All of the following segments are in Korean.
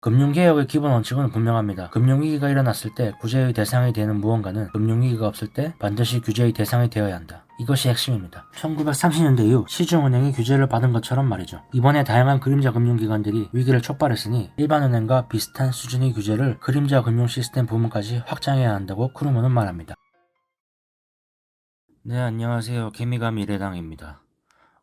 금융개혁의 기본 원칙은 분명합니다. 금융위기가 일어났을 때 구제의 대상이 되는 무언가는 금융위기가 없을 때 반드시 규제의 대상이 되어야 한다. 이것이 핵심입니다. 1930년대 이후 시중은행이 규제를 받은 것처럼 말이죠. 이번에 다양한 그림자 금융기관들이 위기를 촉발했으니 일반은행과 비슷한 수준의 규제를 그림자 금융시스템 부문까지 확장해야 한다고 크루먼은 말합니다. 네, 안녕하세요. 개미가 미래당입니다.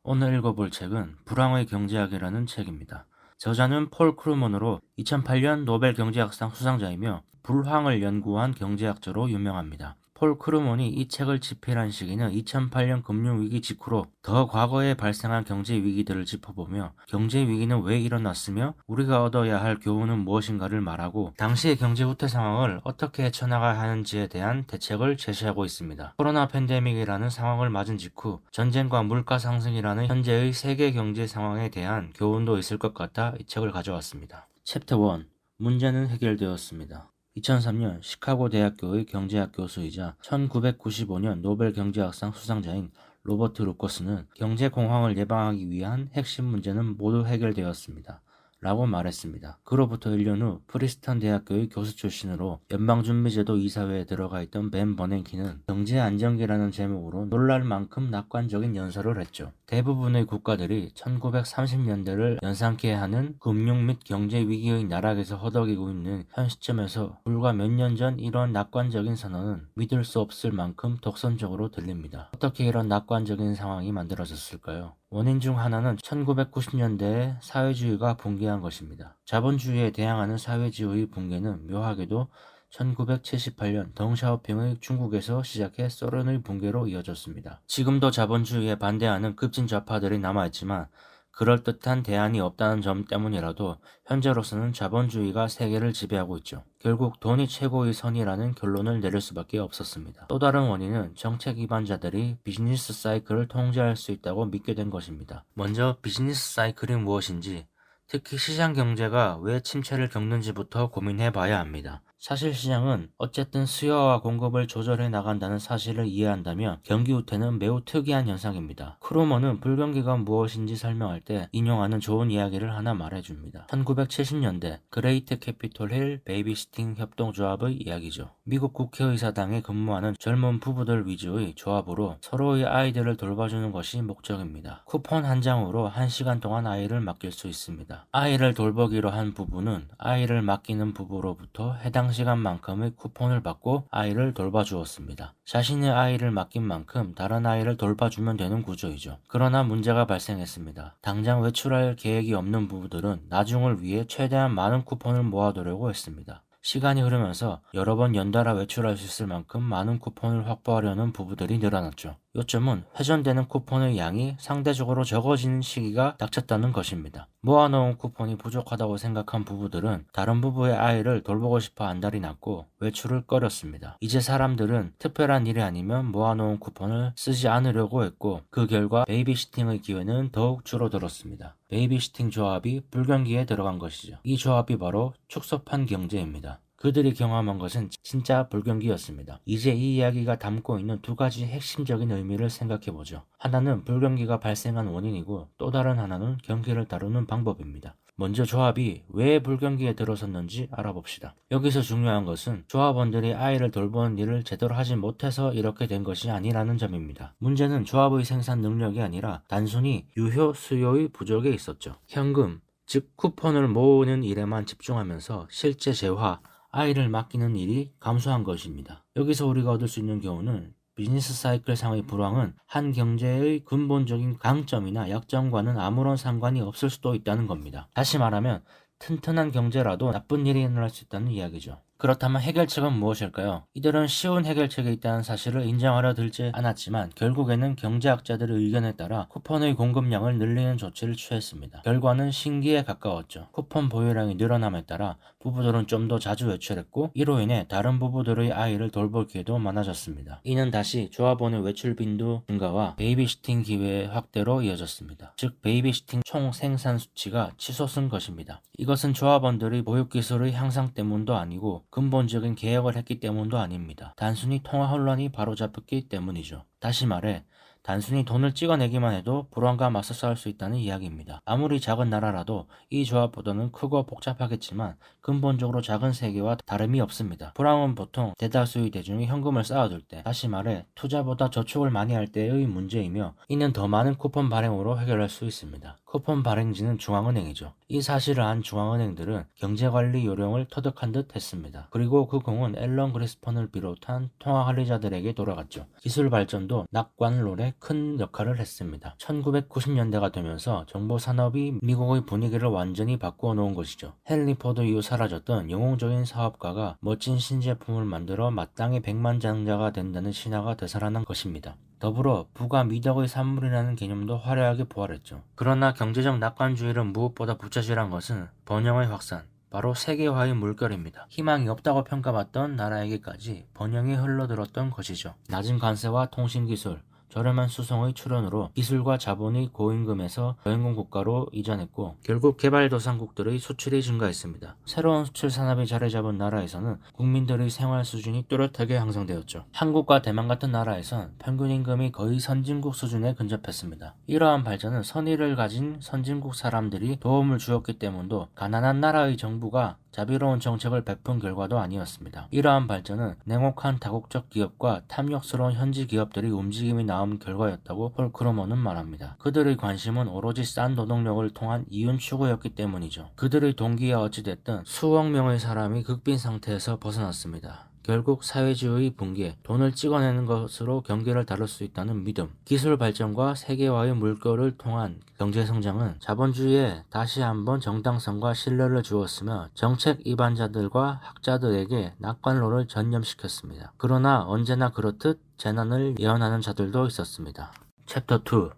오늘 읽어볼 책은 불황의 경제학이라는 책입니다. 저자는 폴 크루먼으로 2008년 노벨 경제학상 수상자이며 불황을 연구한 경제학자로 유명합니다. 폴 크루먼이 이 책을 집필한 시기는 2008년 금융위기 직후로 더 과거에 발생한 경제위기들을 짚어보며 경제위기는 왜 일어났으며 우리가 얻어야 할 교훈은 무엇인가를 말하고 당시의 경제 후퇴 상황을 어떻게 헤쳐나가야 하는지에 대한 대책을 제시하고 있습니다. 코로나 팬데믹이라는 상황을 맞은 직후 전쟁과 물가 상승이라는 현재의 세계 경제 상황에 대한 교훈도 있을 것 같아 이 책을 가져왔습니다. 챕터 1. 문제는 해결되었습니다. 2003년 시카고 대학교의 경제학 교수이자 1995년 노벨 경제학상 수상자인 로버트 루커스는 경제 공황을 예방하기 위한 핵심 문제는 모두 해결되었습니다. 라고 말했습니다. 그로부터 1년 후 프리스턴 대학교의 교수 출신으로 연방준비제도 이사회에 들어가 있던 벤 버냉키는 경제 안정기라는 제목으로 놀랄 만큼 낙관적인 연설을 했죠. 대부분의 국가들이 1930년대를 연상케 하는 금융 및 경제 위기의 나락에서 허덕이고 있는 현 시점에서 불과 몇 년 전 이런 낙관적인 선언은 믿을 수 없을 만큼 독선적으로 들립니다. 어떻게 이런 낙관적인 상황이 만들어졌을까요? 원인 중 하나는 1990년대에 사회주의가 붕괴한 것입니다. 자본주의에 대항하는 사회주의 붕괴는 묘하게도 1978년 덩샤오핑의 중국에서 시작해 소련의 붕괴로 이어졌습니다. 지금도 자본주의에 반대하는 급진 좌파들이 남아있지만 그럴듯한 대안이 없다는 점 때문이라도 현재로서는 자본주의가 세계를 지배하고 있죠. 결국 돈이 최고의 선이라는 결론을 내릴 수밖에 없었습니다. 또 다른 원인은 정책 위반자들이 비즈니스 사이클을 통제할 수 있다고 믿게 된 것입니다. 먼저 비즈니스 사이클이 무엇인지, 특히 시장 경제가 왜 침체를 겪는지부터 고민해 봐야 합니다. 사실 시장은 어쨌든 수요와 공급을 조절해 나간다는 사실을 이해한다면 경기 후퇴는 매우 특이한 현상입니다. 크루먼은 불경기가 무엇인지 설명할 때 인용하는 좋은 이야기를 하나 말해줍니다. 1970년대 그레이트 캐피톨 힐 베이비시팅 협동조합의 이야기죠. 미국 국회의사당에 근무하는 젊은 부부들 위주의 조합으로 서로의 아이들을 돌봐주는 것이 목적입니다. 쿠폰 한 장으로 1시간 동안 아이를 맡길 수 있습니다. 아이를 돌보기로 한 부부는 아이를 맡기는 부부로부터 해당 시간만큼의 쿠폰을 받고 아이를 돌봐주었습니다. 자신의 아이를 맡긴 만큼 다른 아이를 돌봐주면 되는 구조이죠. 그러나 문제가 발생했습니다. 당장 외출할 계획이 없는 부부들은 나중을 위해 최대한 많은 쿠폰을 모아두려고 했습니다. 시간이 흐르면서 여러 번 연달아 외출할 수 있을 만큼 많은 쿠폰을 확보하려는 부부들이 늘어났죠. 요점은 회전되는 쿠폰의 양이 상대적으로 적어지는 시기가 닥쳤다는 것입니다. 모아놓은 쿠폰이 부족하다고 생각한 부부들은 다른 부부의 아이를 돌보고 싶어 안달이 났고 외출을 꺼렸습니다. 이제 사람들은 특별한 일이 아니면 모아놓은 쿠폰을 쓰지 않으려고 했고 그 결과 베이비시팅의 기회는 더욱 줄어들었습니다. 베이비시팅 조합이 불경기에 들어간 것이죠. 이 조합이 바로 축소판 경제입니다. 그들이 경험한 것은 진짜 불경기였습니다. 이제 이 이야기가 담고 있는 두 가지 핵심적인 의미를 생각해보죠. 하나는 불경기가 발생한 원인이고 또 다른 하나는 경기를 다루는 방법입니다. 먼저 조합이 왜 불경기에 들어섰는지 알아봅시다. 여기서 중요한 것은 조합원들이 아이를 돌보는 일을 제대로 하지 못해서 이렇게 된 것이 아니라는 점입니다. 문제는 조합의 생산 능력이 아니라 단순히 유효 수요의 부족에 있었죠. 현금, 즉 쿠폰을 모으는 일에만 집중하면서 실제 재화, 아이를 맡기는 일이 감소한 것입니다. 여기서 우리가 얻을 수 있는 교훈은 비즈니스 사이클상의 불황은 한 경제의 근본적인 강점이나 약점과는 아무런 상관이 없을 수도 있다는 겁니다. 다시 말하면 튼튼한 경제라도 나쁜 일이 일어날 수 있다는 이야기죠. 그렇다면 해결책은 무엇일까요? 이들은 쉬운 해결책이 있다는 사실을 인정하려 들지 않았지만 결국에는 경제학자들의 의견에 따라 쿠폰의 공급량을 늘리는 조치를 취했습니다. 결과는 신기에 가까웠죠. 쿠폰 보유량이 늘어남에 따라 부부들은 좀 더 자주 외출했고 이로 인해 다른 부부들의 아이를 돌볼 기회도 많아졌습니다. 이는 다시 조합원의 외출 빈도 증가와 베이비시팅 기회의 확대로 이어졌습니다. 즉 베이비시팅 총 생산 수치가 치솟은 것입니다. 이것은 조합원들의 보육기술의 향상 때문도 아니고 근본적인 개혁을 했기 때문도 아닙니다. 단순히 통화 혼란이 바로잡혔기 때문이죠. 다시 말해 단순히 돈을 찍어내기만 해도 불황과 맞서 싸울 수 있다는 이야기입니다. 아무리 작은 나라라도 이 조합보다는 크고 복잡하겠지만 근본적으로 작은 세계와 다름이 없습니다. 불황은 보통 대다수의 대중이 현금을 쌓아둘 때, 다시 말해 투자보다 저축을 많이 할 때의 문제이며 이는 더 많은 쿠폰 발행으로 해결할 수 있습니다. 쿠폰 발행지는 중앙은행이죠. 이 사실을 안 중앙은행들은 경제관리 요령을 터득한 듯 했습니다. 그리고 그 공은 앨런 그리스펀을 비롯한 통화관리자들에게 돌아갔죠. 기술 발전도 낙관론에 큰 역할을 했습니다. 1990년대가 되면서 정보 산업이 미국의 분위기를 완전히 바꾸어 놓은 것이죠. 헨리 포드 이후 사라졌던 영웅적인 사업가가 멋진 신제품을 만들어 마땅히 백만장자가 된다는 신화가 되살아난 것입니다. 더불어 부가 미덕의 산물이라는 개념도 화려하게 부활했죠. 그러나 경제적 낙관주의를 무엇보다 부채질한 것은 번영의 확산, 바로 세계화의 물결입니다. 희망이 없다고 평가받던 나라에게까지 번영이 흘러들었던 것이죠. 낮은 관세와 통신기술, 저렴한 수송의 출현으로 기술과 자본이 고임금에서 저임금 국가로 이전했고 결국 개발도상국들의 수출이 증가했습니다. 새로운 수출 산업이 자리 잡은 나라에서는 국민들의 생활 수준이 뚜렷하게 향상되었죠. 한국과 대만 같은 나라에선 평균 임금이 거의 선진국 수준에 근접했습니다. 이러한 발전은 선의를 가진 선진국 사람들이 도움을 주었기 때문도 가난한 나라의 정부가 자비로운 정책을 베푼 결과도 아니었습니다. 이러한 발전은 냉혹한 다국적 기업과 탐욕스러운 현지 기업들이 움직임이 나온 결과였다고 폴 크루먼은 말합니다. 그들의 관심은 오로지 싼 노동력을 통한 이윤 추구였기 때문이죠. 그들의 동기야 어찌됐든 수억 명의 사람이 극빈 상태에서 벗어났습니다. 결국 사회주의 붕괴, 돈을 찍어내는 것으로 경기를 다룰 수 있다는 믿음, 기술 발전과 세계화의 물결을 통한 경제성장은 자본주의에 다시 한번 정당성과 신뢰를 주었으며 정책 이반자들과 학자들에게 낙관론을 전념시켰습니다. 그러나 언제나 그렇듯 재난을 예언하는 자들도 있었습니다. 챕터 2.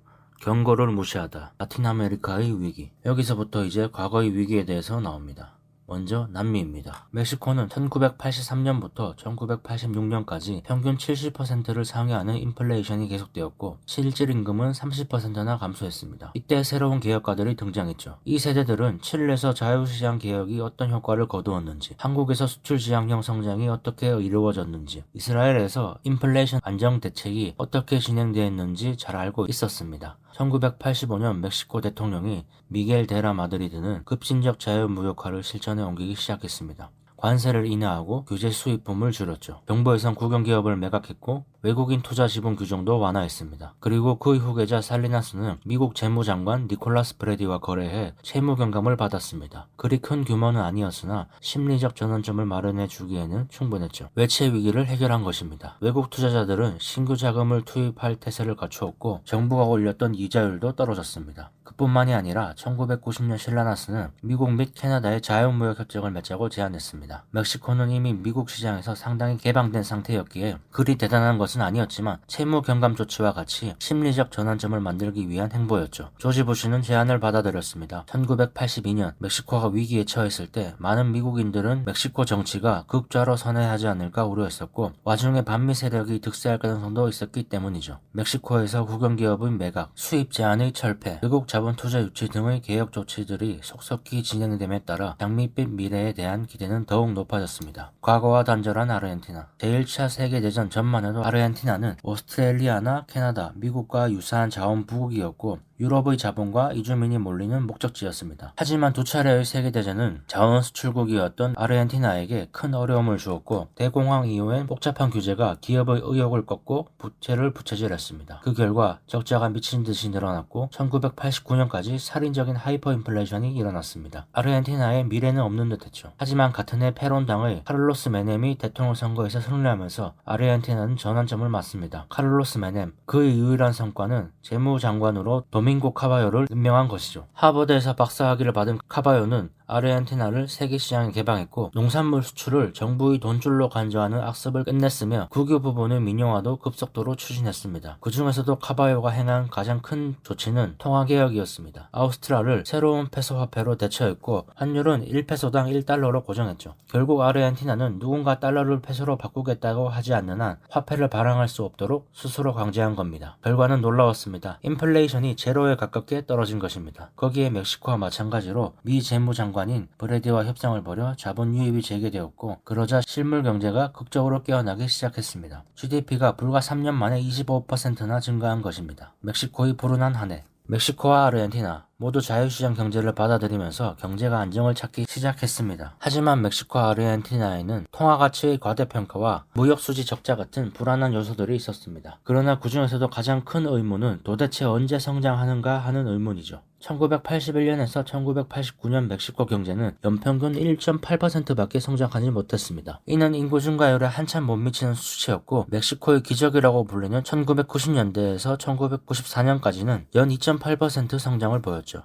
경고를 무시하다. 라틴 아메리카의 위기. 여기서부터 이제 과거의 위기에 대해서 나옵니다. 먼저 남미입니다. 멕시코는 1983년부터 1986년까지 평균 70%를 상회하는 인플레이션이 계속되었고 실질 임금은 30%나 감소했습니다. 이때 새로운 개혁가들이 등장했죠. 이 세대들은 칠레에서 자유시장 개혁이 어떤 효과를 거두었는지, 한국에서 수출 지향형 성장이 어떻게 이루어졌는지, 이스라엘에서 인플레이션 안정 대책이 어떻게 진행되었는지 잘 알고 있었습니다. 1985년 멕시코 대통령이 미겔 데라 마드리드는 급진적 자유무역화를 실천해 옮기기 시작했습니다. 관세를 인하하고 규제 수입품을 줄였죠. 정부에선 국영기업을 매각했고 외국인 투자 지분 규정도 완화했습니다. 그리고 그의 후계자 살리나스는 미국 재무장관 니콜라스 브래디와 거래해 채무 경감을 받았습니다. 그리 큰 규모는 아니었으나 심리적 전환점을 마련해 주기에는 충분했죠. 외채 위기를 해결한 것입니다. 외국 투자자들은 신규 자금을 투입할 태세를 갖추었고 정부가 올렸던 이자율도 떨어졌습니다. 그뿐만이 아니라 1990년 실라나스는 미국 및 캐나다의 자유무역 협정을 맺자고 제안했습니다. 멕시코는 이미 미국 시장에서 상당히 개방된 상태였기에 그리 대단한 것은 아니었지만 채무 경감 조치와 같이 심리적 전환점을 만들기 위한 행보였죠. 조지 부시는 제안을 받아들였습니다. 1982년 멕시코가 위기에 처했을 때 많은 미국인들은 멕시코 정치가 극좌로 선회하지 않을까 우려했었고 와중에 반미 세력이 득세할 가능성도 있었기 때문이죠. 멕시코에서 국영기업의 매각, 수입 제한의 철폐, 외국 자본 투자 유치 등의 개혁 조치들이 속속히 진행됨에 따라 장밋빛 미래에 대한 기대는 더욱 높아졌습니다. 과거와 단절한 아르헨티나. 제1차 세계대전 전만 해도 아르헨티나는 오스트레일리아나 캐나다, 미국과 유사한 자원 부국이었고 유럽의 자본과 이주민이 몰리는 목적지였습니다. 하지만 두 차례의 세계대전은 자원 수출국이었던 아르헨티나에게 큰 어려움을 주었고 대공황 이후엔 복잡한 규제가 기업의 의욕을 꺾고 부채를 부채질했습니다. 그 결과 적자가 미친 듯이 늘어났고 1989년까지 살인적인 하이퍼 인플레이션이 일어났습니다. 아르헨티나의 미래는 없는 듯했죠. 하지만 같은 해 페론당의 카를로스 메넴이 대통령 선거에서 승리하면서 아르헨티나는 전환점을 맞습니다. 카를로스 메넴, 그의 유일한 성과는 재무장관으로 도밍고 카바요를 임명한 것이죠. 하버드에서 박사학위를 받은 카바요는 아르헨티나를 세계시장에 개방했고 농산물 수출을 정부의 돈줄로 간주하는 악습을 끝냈으며 국유 부분의 민영화도 급속도로 추진했습니다. 그 중에서도 카바요가 행한 가장 큰 조치는 통화개혁이었습니다. 아우스트랄을 새로운 페소 화폐로 대처했고 환율은 1페소당 1달러로 고정했죠. 결국 아르헨티나는 누군가 달러를 페소로 바꾸겠다고 하지 않는 한 화폐를 발행할 수 없도록 스스로 강제한 겁니다. 결과는 놀라웠습니다. 인플레이션이 제로에 가깝게 떨어진 것입니다. 거기에 멕시코와 마찬가지로 미 재무장관 주관인 브래디와 협상을 벌여 자본 유입이 재개되었고, 그러자 실물 경제가 극적으로 깨어나기 시작했습니다. GDP가 불과 3년 만에 25%나 증가한 것입니다. 멕시코의 불운한 한 해. 멕시코와 아르헨티나 모두 자유시장 경제를 받아들이면서 경제가 안정을 찾기 시작했습니다. 하지만 멕시코와 아르헨티나에는 통화가치의 과대평가와 무역수지 적자 같은 불안한 요소들이 있었습니다. 그러나 그 중에서도 가장 큰 의문은 도대체 언제 성장하는가 하는 의문이죠. 1981년에서 1989년 멕시코 경제는 연평균 1.8%밖에 성장하지 못했습니다. 이는 인구 증가율에 한참 못 미치는 수치였고, 멕시코의 기적이라고 불리는 1990년대에서 1994년까지는 연 2.8% 성장을 보였죠.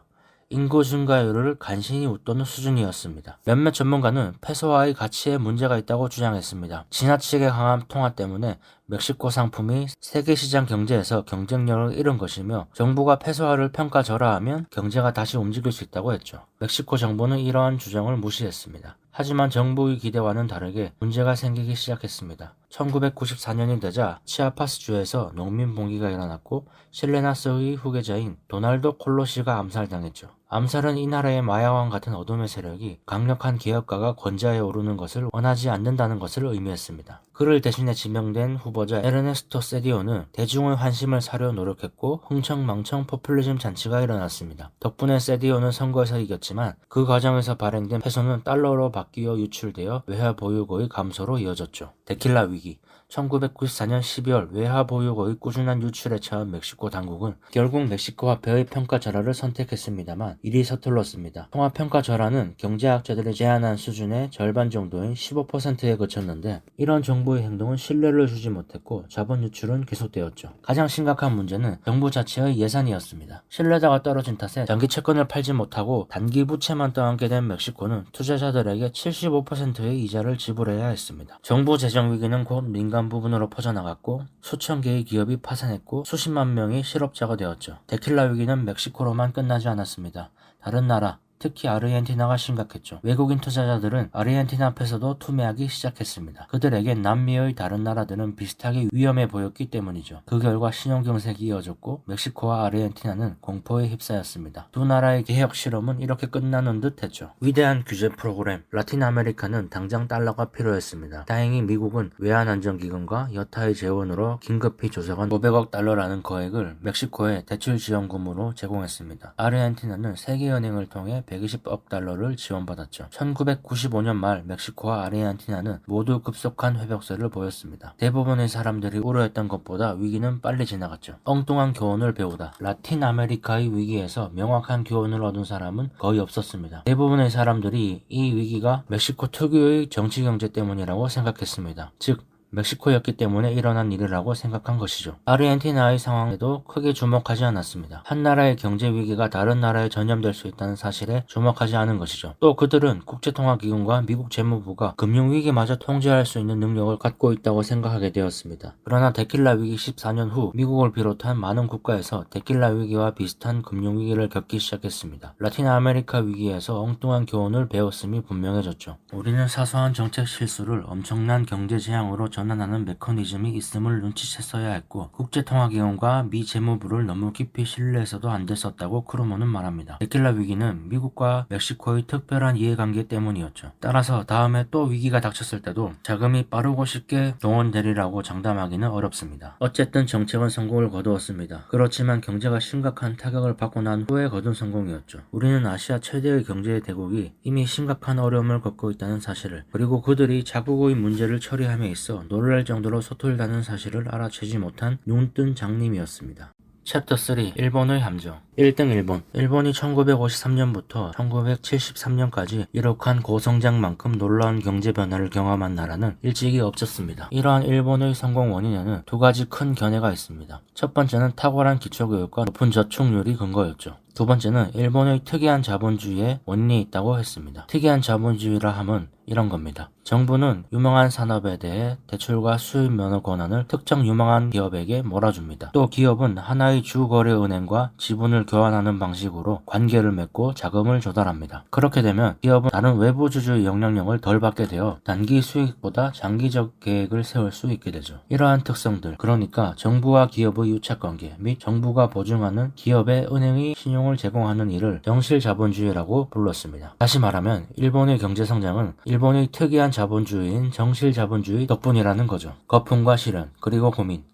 인구 증가율을 간신히 웃도는 수준이었습니다. 몇몇 전문가는 페소와의 가치에 문제가 있다고 주장했습니다. 지나치게 강한 통화 때문에 멕시코 상품이 세계시장 경제에서 경쟁력을 잃은 것이며, 정부가 페소화를 평가절하하면 경제가 다시 움직일 수 있다고 했죠. 멕시코 정부는 이러한 주장을 무시했습니다. 하지만 정부의 기대와는 다르게 문제가 생기기 시작했습니다. 1994년이 되자 치아파스주에서 농민 봉기가 일어났고, 실레나스의 후계자인 도날도 콜로시가 암살당했죠. 암살은 이 나라의 마야왕 같은 어둠의 세력이 강력한 개혁가가 권좌에 오르는 것을 원하지 않는다는 것을 의미했습니다. 그를 대신해 지명된 후보자 에르네스토 세디오는 대중의 환심을 사려 노력했고, 흥청망청 포퓰리즘 잔치가 일어났습니다. 덕분에 세디오는 선거에서 이겼지만 그 과정에서 발행된 페소는 달러로 바뀌어 유출되어 외화 보유고의 감소로 이어졌죠. 데킬라 위기. 1994년 12월 외화 보유고의 꾸준한 유출에 처한 멕시코 당국은 결국 멕시코 화폐의 평가 절하를 선택했습니다만 일이 서툴렀습니다. 통화 평가 절하는 경제학자들이 제안한 수준의 절반 정도인 15%에 그쳤는데, 이런 정부의 행동은 신뢰를 주지 못했고 자본 유출은 계속되었죠. 가장 심각한 문제는 정부 자체의 예산이었습니다. 신뢰도가 떨어진 탓에 장기 채권을 팔지 못하고 단기 부채만 떠안게 된 멕시코는 투자자들에게 75%의 이자를 지불해야 했습니다. 정부 재정 위기는 곧 민간 부분으로 퍼져나갔고, 수천 개의 기업이 파산했고 수십만 명이 실업자가 되었죠. 데킬라 위기는 멕시코로만 끝나지 않았습니다. 다른 나라, 특히 아르헨티나가 심각했죠. 외국인 투자자들은 아르헨티나 페소도 투매하기 시작했습니다. 그들에겐 남미의 다른 나라들은 비슷하게 위험해 보였기 때문이죠. 그 결과 신용경색이 이어졌고, 멕시코와 아르헨티나는 공포에 휩싸였습니다. 두 나라의 개혁 실험은 이렇게 끝나는 듯 했죠. 위대한 규제 프로그램, 라틴 아메리카는 당장 달러가 필요했습니다. 다행히 미국은 외환안전기금과 여타의 재원으로 긴급히 조성한 500억 달러라는 거액을 멕시코에 대출 지원금으로 제공했습니다. 아르헨티나는 세계은행을 통해 120억 달러를 지원받았죠. 1995년 말 멕시코와 아르헨티나는 모두 급속한 회복세를 보였습니다. 대부분의 사람들이 우려했던 것보다 위기는 빨리 지나갔죠. 엉뚱한 교훈을 배우다. 라틴 아메리카의 위기에서 명확한 교훈을 얻은 사람은 거의 없었습니다. 대부분의 사람들이 이 위기가 멕시코 특유의 정치 경제 때문이라고 생각했습니다. 즉, 멕시코였기 때문에 일어난 일이라고 생각한 것이죠. 아르헨티나의 상황에도 크게 주목하지 않았습니다. 한 나라의 경제 위기가 다른 나라에 전염될 수 있다는 사실에 주목하지 않은 것이죠. 또 그들은 국제통화기금과 미국 재무부가 금융위기마저 통제할 수 있는 능력을 갖고 있다고 생각하게 되었습니다. 그러나 데킬라 위기 14년 후 미국을 비롯한 많은 국가에서 데킬라 위기와 비슷한 금융위기를 겪기 시작했습니다. 라틴 아메리카 위기에서 엉뚱한 교훈을 배웠음이 분명해졌죠. 우리는 사소한 정책 실수를 엄청난 경제 재앙으로 전환하는 메커니즘이 있음을 눈치챘어야 했고, 국제통화기금과 미 재무부를 너무 깊이 신뢰해서도 안 됐었다고 크루먼은 말합니다. 데킬라 위기는 미국과 멕시코의 특별한 이해관계 때문이었죠. 따라서 다음에 또 위기가 닥쳤을 때도 자금이 빠르고 쉽게 동원되리라고 장담하기는 어렵습니다. 어쨌든 정책은 성공을 거두었습니다. 그렇지만 경제가 심각한 타격을 받고 난 후에 거둔 성공이었죠. 우리는 아시아 최대의 경제 대국이 이미 심각한 어려움을 겪고 있다는 사실을, 그리고 그들이 자국의 문제를 처리함에 있어 놀랄 정도로 서툴다는 사실을 알아채지 못한 눈뜬 장님이었습니다. 챕터 3. 일본의 함정. 1등 일본. 일본이 1953년부터 1973년까지 이룩한 고성장만큼 놀라운 경제 변화를 경험한 나라는 일찍이 없었습니다. 이러한 일본의 성공 원인에는 두 가지 큰 견해가 있습니다. 첫 번째는 탁월한 기초교육과 높은 저축률이 근거였죠. 두 번째는 일본의 특이한 자본주의에 원인이 있다고 했습니다. 특이한 자본주의라 함은 이런 겁니다. 정부는 유망한 산업에 대해 대출과 수입 면허 권한을 특정 유망한 기업에게 몰아줍니다. 또 기업은 하나의 주거래은행과 지분을 교환하는 방식으로 관계를 맺고 자금을 조달합니다. 그렇게 되면 기업은 다른 외부 주주의 영향력을 덜 받게 되어 단기 수익보다 장기적 계획을 세울 수 있게 되죠. 이러한 특성들, 그러니까 정부와 기업의 유착관계 및 정부가 보증하는 기업의 은행의 신용 사용을 제공하는 이를 정실자본주의라고 불렀습니다. 다시 말하면 일본의 경제성장은 일본의 특이한 자본주의인 정실자본주의 덕분이라는 거죠. 거품과 시련, 그리고 고민.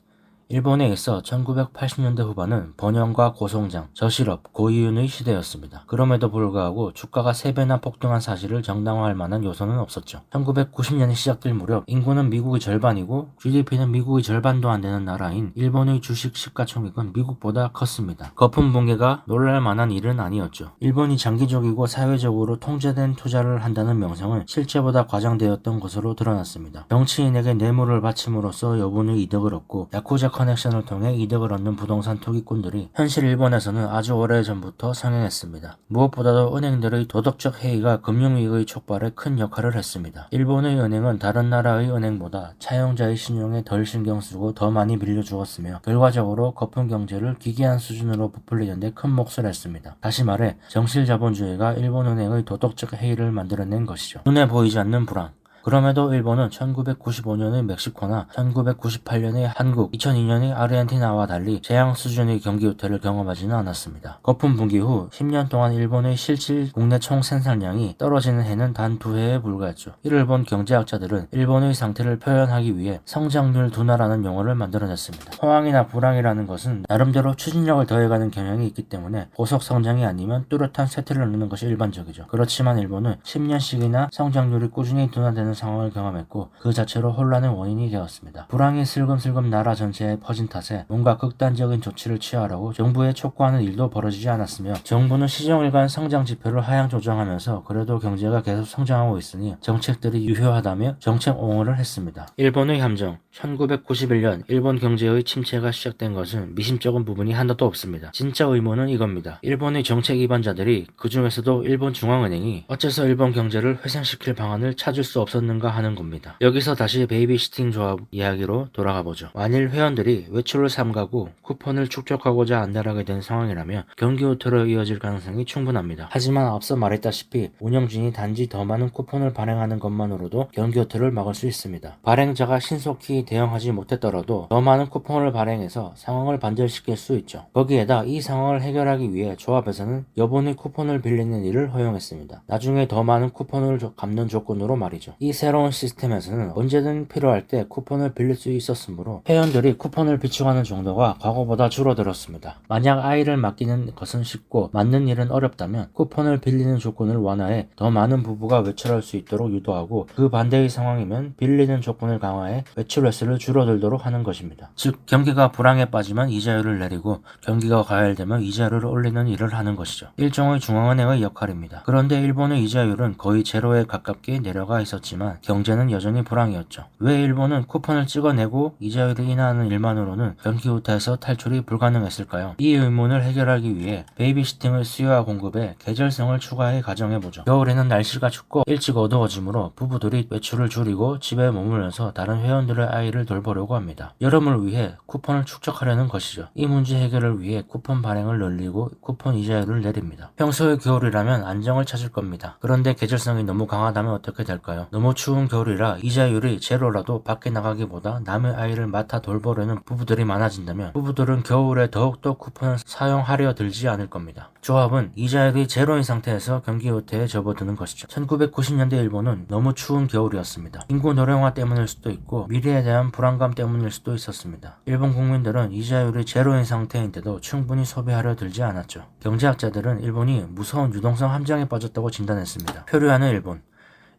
일본에 있어 1980년대 후반은 번영과 고성장, 저실업, 고이윤의 시대였습니다. 그럼에도 불구하고 주가가 3배나 폭등한 사실을 정당화할 만한 요소는 없었죠. 1990년이 시작될 무렵 인구는 미국의 절반이고 GDP는 미국의 절반도 안 되는 나라인 일본의 주식 시가총액은 미국보다 컸습니다. 거품 붕괴가 놀랄 만한 일은 아니었죠. 일본이 장기적이고 사회적으로 통제된 투자를 한다는 명성은 실제보다 과장되었던 것으로 드러났습니다. 정치인에게 뇌물을 바침으로써 여분의 이득을 얻고 야쿠자 커넥션을 통해 이득을 얻는 부동산 투기꾼들이 현실 일본에서는 아주 오래전부터 성행했습니다. 무엇보다도 은행들의 도덕적 해이가 금융위기의 촉발에 큰 역할을 했습니다. 일본의 은행은 다른 나라의 은행보다 차용자의 신용에 덜 신경 쓰고 더 많이 빌려주었으며 결과적으로 거품 경제를 기괴한 수준으로 부풀리는 데 큰 몫을 했습니다. 다시 말해 정실자본주의가 일본 은행의 도덕적 해이를 만들어낸 것이죠. 눈에 보이지 않는 불안. 그럼에도 일본은 1995년의 멕시코나 1998년의 한국, 2002년의 아르헨티나와 달리 재앙 수준의 경기 후퇴를 경험하지는 않았습니다. 거품 붕괴 후 10년 동안 일본의 실질 국내 총 생산량이 떨어지는 해는 단 2해에 불과했죠. 이를 본 경제학자들은 일본의 상태를 표현하기 위해 성장률 둔화라는 용어를 만들어냈습니다. 호황이나 불황이라는 것은 나름대로 추진력을 더해가는 경향이 있기 때문에 고속 성장이 아니면 뚜렷한 쇠퇴를 넣는 것이 일반적이죠. 그렇지만 일본은 10년씩이나 성장률이 꾸준히 둔화되는 상황을 경험했고 그 자체로 혼란의 원인이 되었습니다. 불황이 슬금슬금 나라 전체에 퍼진 탓에 뭔가 극단적인 조치를 취하라고 정부에 촉구하는 일도 벌어지지 않았으며 정부는 시정일간 성장 지표를 하향 조정하면서 그래도 경제가 계속 성장하고 있으니 정책들이 유효하다며 정책 옹호를 했습니다. 일본의 함정. 1991년 일본 경제의 침체가 시작된 것은 미심쩍은 부분이 하나도 없습니다. 진짜 의문은 이겁니다. 일본의 정책 위반자들이 그 중에서도 일본 중앙은행이 어째서 일본 경제를 회생시킬 방안을 찾을 수 없었는가 하는 겁니다. 여기서 다시 베이비시팅 조합 이야기로 돌아가 보죠. 만일 회원들이 외출을 삼가고 쿠폰을 축적하고자 안달하게 된 상황이라면 경기 후퇴로 이어질 가능성이 충분합니다. 하지만 앞서 말했다시피 운영진이 단지 더 많은 쿠폰을 발행하는 것만으로도 경기 후퇴를 막을 수 있습니다. 발행자가 신속히 대응하지 못했더라도 더 많은 쿠폰을 발행해서 상황을 반전시킬 수 있죠. 거기에다 이 상황을 해결하기 위해 조합에서는 여분의 쿠폰을 빌리는 일을 허용했습니다. 나중에 더 많은 쿠폰을 갚는 조건으로 말이죠. 이 새로운 시스템에서는 언제든 필요할 때 쿠폰을 빌릴 수 있었으므로 회원들이 쿠폰을 비축하는 정도가 과거보다 줄어들었습니다. 만약 아이를 맡기는 것은 쉽고 맡는 일은 어렵다면 쿠폰을 빌리는 조건을 완화해 더 많은 부부가 외출할 수 있도록 유도하고 그 반대의 상황이면 빌리는 조건을 강화해 외출 횟수를 줄어들도록 하는 것입니다. 즉 경기가 불황에 빠지면 이자율을 내리고 경기가 과열되면 이자율을 올리는 일을 하는 것이죠. 일종의 중앙은행의 역할입니다. 그런데 일본의 이자율은 거의 제로에 가깝게 내려가 있었지만 경제는 여전히 불황이었죠. 왜 일본은 쿠폰을 찍어내고 이자율이 인하하는 일만으로는 경기 후퇴에서 탈출이 불가능했을까요? 이 의문을 해결하기 위해 베이비시팅의 수요와 공급에 계절성을 추가해 가정해보죠. 겨울에는 날씨가 춥고 일찍 어두워지므로 부부들이 외출을 줄이고 집에 머물면서 다른 회원들의 아이를 돌보려고 합니다. 여름을 위해 쿠폰을 축적하려는 것이죠. 이 문제 해결을 위해 쿠폰 발행을 늘리고 쿠폰 이자율을 내립니다. 평소의 겨울이라면 안정을 찾을 겁니다. 그런데 계절성이 너무 강하다면 어떻게 될까요? 너무 추운 겨울이라 이자율이 제로라도 밖에 나가기보다 남의 아이를 맡아 돌보려는 부부들이 많아진다면 부부들은 겨울에 더욱더 쿠폰을 사용하려 들지 않을 겁니다. 조합은 이자율이 제로인 상태에서 경기 후퇴에 접어드는 것이죠. 1990년대 일본은 너무 추운 겨울이었습니다. 인구 노령화 때문일 수도 있고 미래에 대한 불안감 때문일 수도 있었습니다. 일본 국민들은 이자율이 제로인 상태인데도 충분히 소비하려 들지 않았죠. 경제학자들은 일본이 무서운 유동성 함정에 빠졌다고 진단했습니다. 표류하는 일본.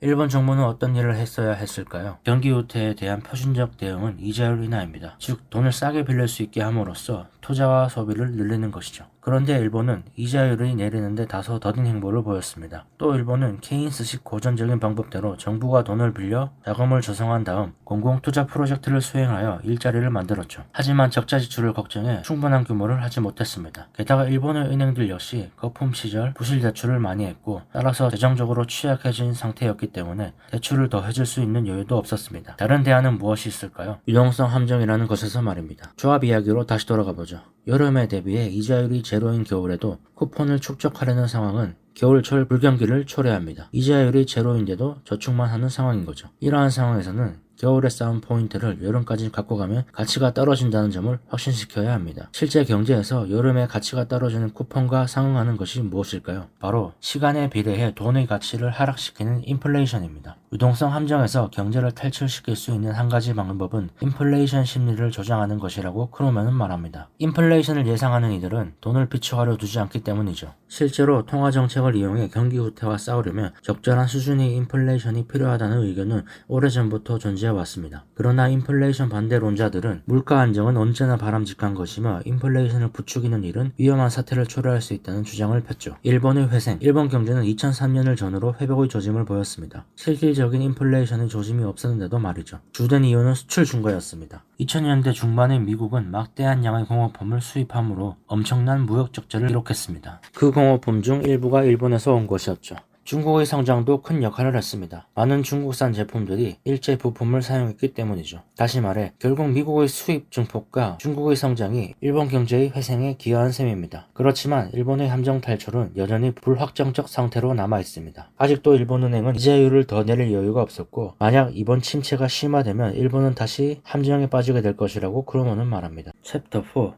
일본 정부는 어떤 일을 했어야 했을까요? 경기 후퇴에 대한 표준적 대응은 이자율 인하입니다. 즉 돈을 싸게 빌릴 수 있게 함으로써 투자와 소비를 늘리는 것이죠. 그런데 일본은 이자율을 내리는데 다소 더딘 행보를 보였습니다. 또 일본은 케인스식 고전적인 방법대로 정부가 돈을 빌려 자금을 조성한 다음 공공투자 프로젝트를 수행하여 일자리를 만들었죠. 하지만 적자 지출을 걱정해 충분한 규모를 하지 못했습니다. 게다가 일본의 은행들 역시 거품 시절 부실 대출을 많이 했고 따라서 재정적으로 취약해진 상태였기 때문에 대출을 더 해줄 수 있는 여유도 없었습니다. 다른 대안은 무엇이 있을까요? 유동성 함정이라는 것에서 말입니다. 조합 이야기로 다시 돌아가 보죠. 여름에 대비해 이자율이 제로인 겨울에도 쿠폰을 축적하려는 상황은 겨울철 불경기를 초래합니다. 이자율이 제로인데도 저축만 하는 상황인 거죠. 이러한 상황에서는 겨울에 쌓은 포인트를 여름까지 갖고 가면 가치가 떨어진다는 점을 확신시켜야 합니다. 실제 경제에서 여름에 가치가 떨어지는 쿠폰과 상응하는 것이 무엇일까요? 바로 시간에 비례해 돈의 가치를 하락시키는 인플레이션입니다. 유동성 함정에서 경제를 탈출시킬 수 있는 한 가지 방법은 인플레이션 심리를 조장하는 것이라고 크루먼은 말합니다. 인플레이션을 예상하는 이들은 돈을 비축하려 두지 않기 때문이죠. 실제로 통화정책을 이용해 경기 후퇴와 싸우려면 적절한 수준의 인플레이션이 필요하다는 의견은 오래전부터 존재해왔습니다. 그러나 인플레이션 반대론자들은 물가 안정은 언제나 바람직한 것이며 인플레이션을 부추기는 일은 위험한 사태를 초래할 수 있다는 주장을 폈죠. 일본의 회생, 일본 경제는 2003년을 전후로 회복의 조짐을 보였습니다. 실질적인 인플레이션의 조짐이 없었는데도 말이죠. 주된 이유는 수출 증가였습니다. 2000년대 중반의 미국은 막대한 양의 공업품을 수입함으로 엄청난 무역 적자를 기록했습니다. 그 공업품 중 일부가 일본에서 온 것이었죠. 중국의 성장도 큰 역할을 했습니다. 많은 중국산 제품들이 일제 부품을 사용했기 때문이죠. 다시 말해 결국 미국의 수입 증폭과 중국의 성장이 일본 경제의 회생에 기여한 셈입니다. 그렇지만 일본의 함정 탈출은 여전히 불확정적 상태로 남아 있습니다. 아직도 일본은행은 이자율을 더 내릴 여유가 없었고 만약 이번 침체가 심화되면 일본은 다시 함정에 빠지게 될 것이라고 크루먼은 말합니다. 챕터 4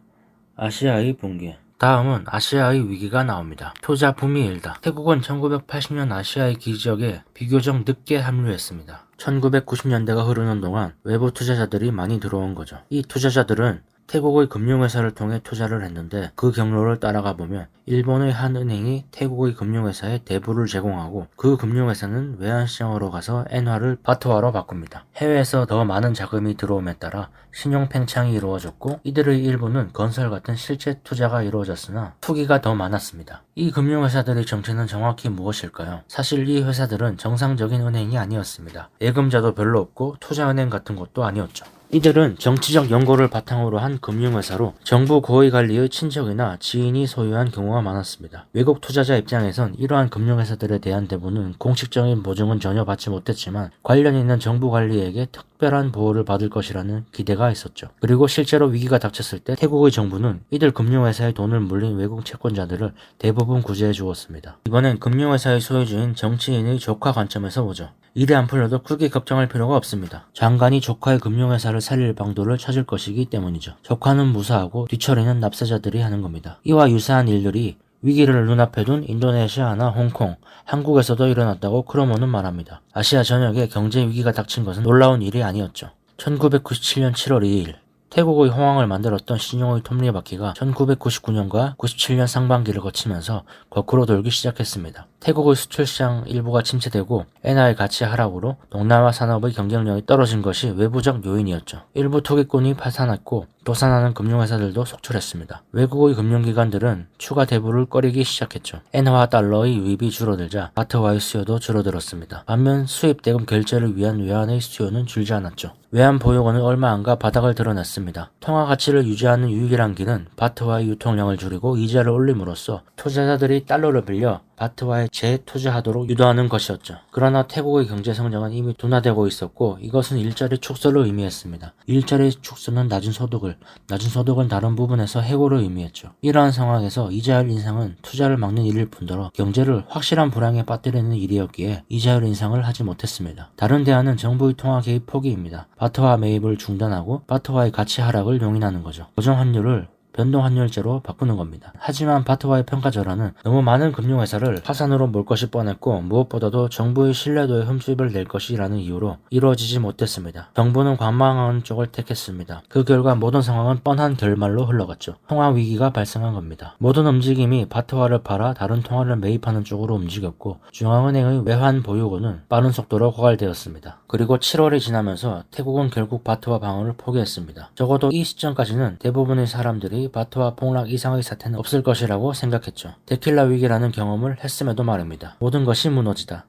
아시아의 붕괴. 다음은 아시아의 위기가 나옵니다. 투자 붐이 일다. 태국은 1980년 아시아의 기지역에 비교적 늦게 합류했습니다. 1990년대가 흐르는 동안 외부 투자자들이 많이 들어온 거죠. 이 투자자들은 태국의 금융회사를 통해 투자를 했는데 그 경로를 따라가 보면 일본의 한 은행이 태국의 금융회사에 대부를 제공하고 그 금융회사는 외환시장으로 가서 엔화를 바트화로 바꿉니다. 해외에서 더 많은 자금이 들어옴에 따라 신용 팽창이 이루어졌고 이들의 일부는 건설 같은 실제 투자가 이루어졌으나 투기가 더 많았습니다. 이 금융회사들의 정체는 정확히 무엇일까요? 사실 이 회사들은 정상적인 은행이 아니었습니다. 예금자도 별로 없고 투자은행 같은 것도 아니었죠. 이들은 정치적 연고를 바탕으로 한 금융회사로 정부 고위관리의 친척이나 지인이 소유한 경우가 많았습니다. 외국 투자자 입장에선 이러한 금융회사들에 대한 대부분은 공식적인 보증은 전혀 받지 못했지만 관련 있는 정부 관리에게 특별한 보호를 받을 것이라는 기대가 있었죠. 그리고 실제로 위기가 닥쳤을 때 태국의 정부는 이들 금융회사의 돈을 물린 외국 채권자들을 대부분 구제해 주었습니다. 이번엔 금융회사의 소유주인 정치인의 조카 관점에서 보죠. 일이 안 풀려도 크게 걱정할 필요가 없습니다. 장관이 조카의 금융회사를 살릴 방도를 찾을 것이기 때문이죠. 조카는 무사하고 뒤처리는 납세자들이 하는 겁니다. 이와 유사한 일들이 위기를 눈앞에 둔 인도네시아나 홍콩, 한국에서도 일어났다고 크루먼은 말합니다. 아시아 전역에 경제 위기가 닥친 것은 놀라운 일이 아니었죠. 1997년 7월 2일 태국의 호황을 만들었던 신용의 톱니바퀴가 1999년과 97년 상반기를 거치면서 거꾸로 돌기 시작했습니다. 태국의 수출시장 일부가 침체되고 엔화의 가치 하락으로 동남아 산업의 경쟁력이 떨어진 것이 외부적 요인이었죠. 일부 투기꾼이 파산했고 도산하는 금융회사들도 속출했습니다. 외국의 금융기관들은 추가 대부를 꺼리기 시작했죠. 엔화와 달러의 유입이 줄어들자 바트화의 수요도 줄어들었습니다. 반면 수입 대금 결제를 위한 외환의 수요는 줄지 않았죠. 외환 보유고는 얼마 안가 바닥을 드러냈습니다. 통화 가치를 유지하는 유일한 길은 바트화의 유통량을 줄이고 이자를 올림으로써 투자자들이 달러를 빌려 바트화에 재투자하도록 유도하는 것이었죠. 그러나 태국의 경제 성장은 이미 둔화되고 있었고 이것은 일자리 축소를 의미했습니다. 일자리 축소는 낮은 소득은 다른 부분에서 해고를 의미했죠. 이러한 상황에서 이자율 인상은 투자를 막는 일일 뿐더러 경제를 확실한 불황에 빠뜨리는 일이었기에 이자율 인상을 하지 못했습니다. 다른 대안은 정부의 통화 개입 포기입니다. 바트화 매입을 중단하고 바트화의 가치 하락을 용인하는 거죠. 고정환율을 변동환율제로 바꾸는 겁니다. 하지만 바트화의 평가절하는 너무 많은 금융회사를 파산으로 몰 것이 뻔했고 무엇보다도 정부의 신뢰도에 흠집을 낼 것이라는 이유로 이루어지지 못했습니다. 정부는 관망하는 쪽을 택했습니다. 그 결과 모든 상황은 뻔한 결말로 흘러갔죠. 통화 위기가 발생한 겁니다. 모든 움직임이 바트화를 팔아 다른 통화를 매입하는 쪽으로 움직였고 중앙은행의 외환 보유고는 빠른 속도로 고갈되었습니다. 그리고 7월이 지나면서 태국은 결국 바트화 방어를 포기했습니다. 적어도 이 시점까지는 대부분의 사람들이 바트화 폭락 이상의 사태는 없을 것이라고 생각했죠. 데킬라 위기라는 경험을 했음에도 말입니다. 모든 것이 무너지다.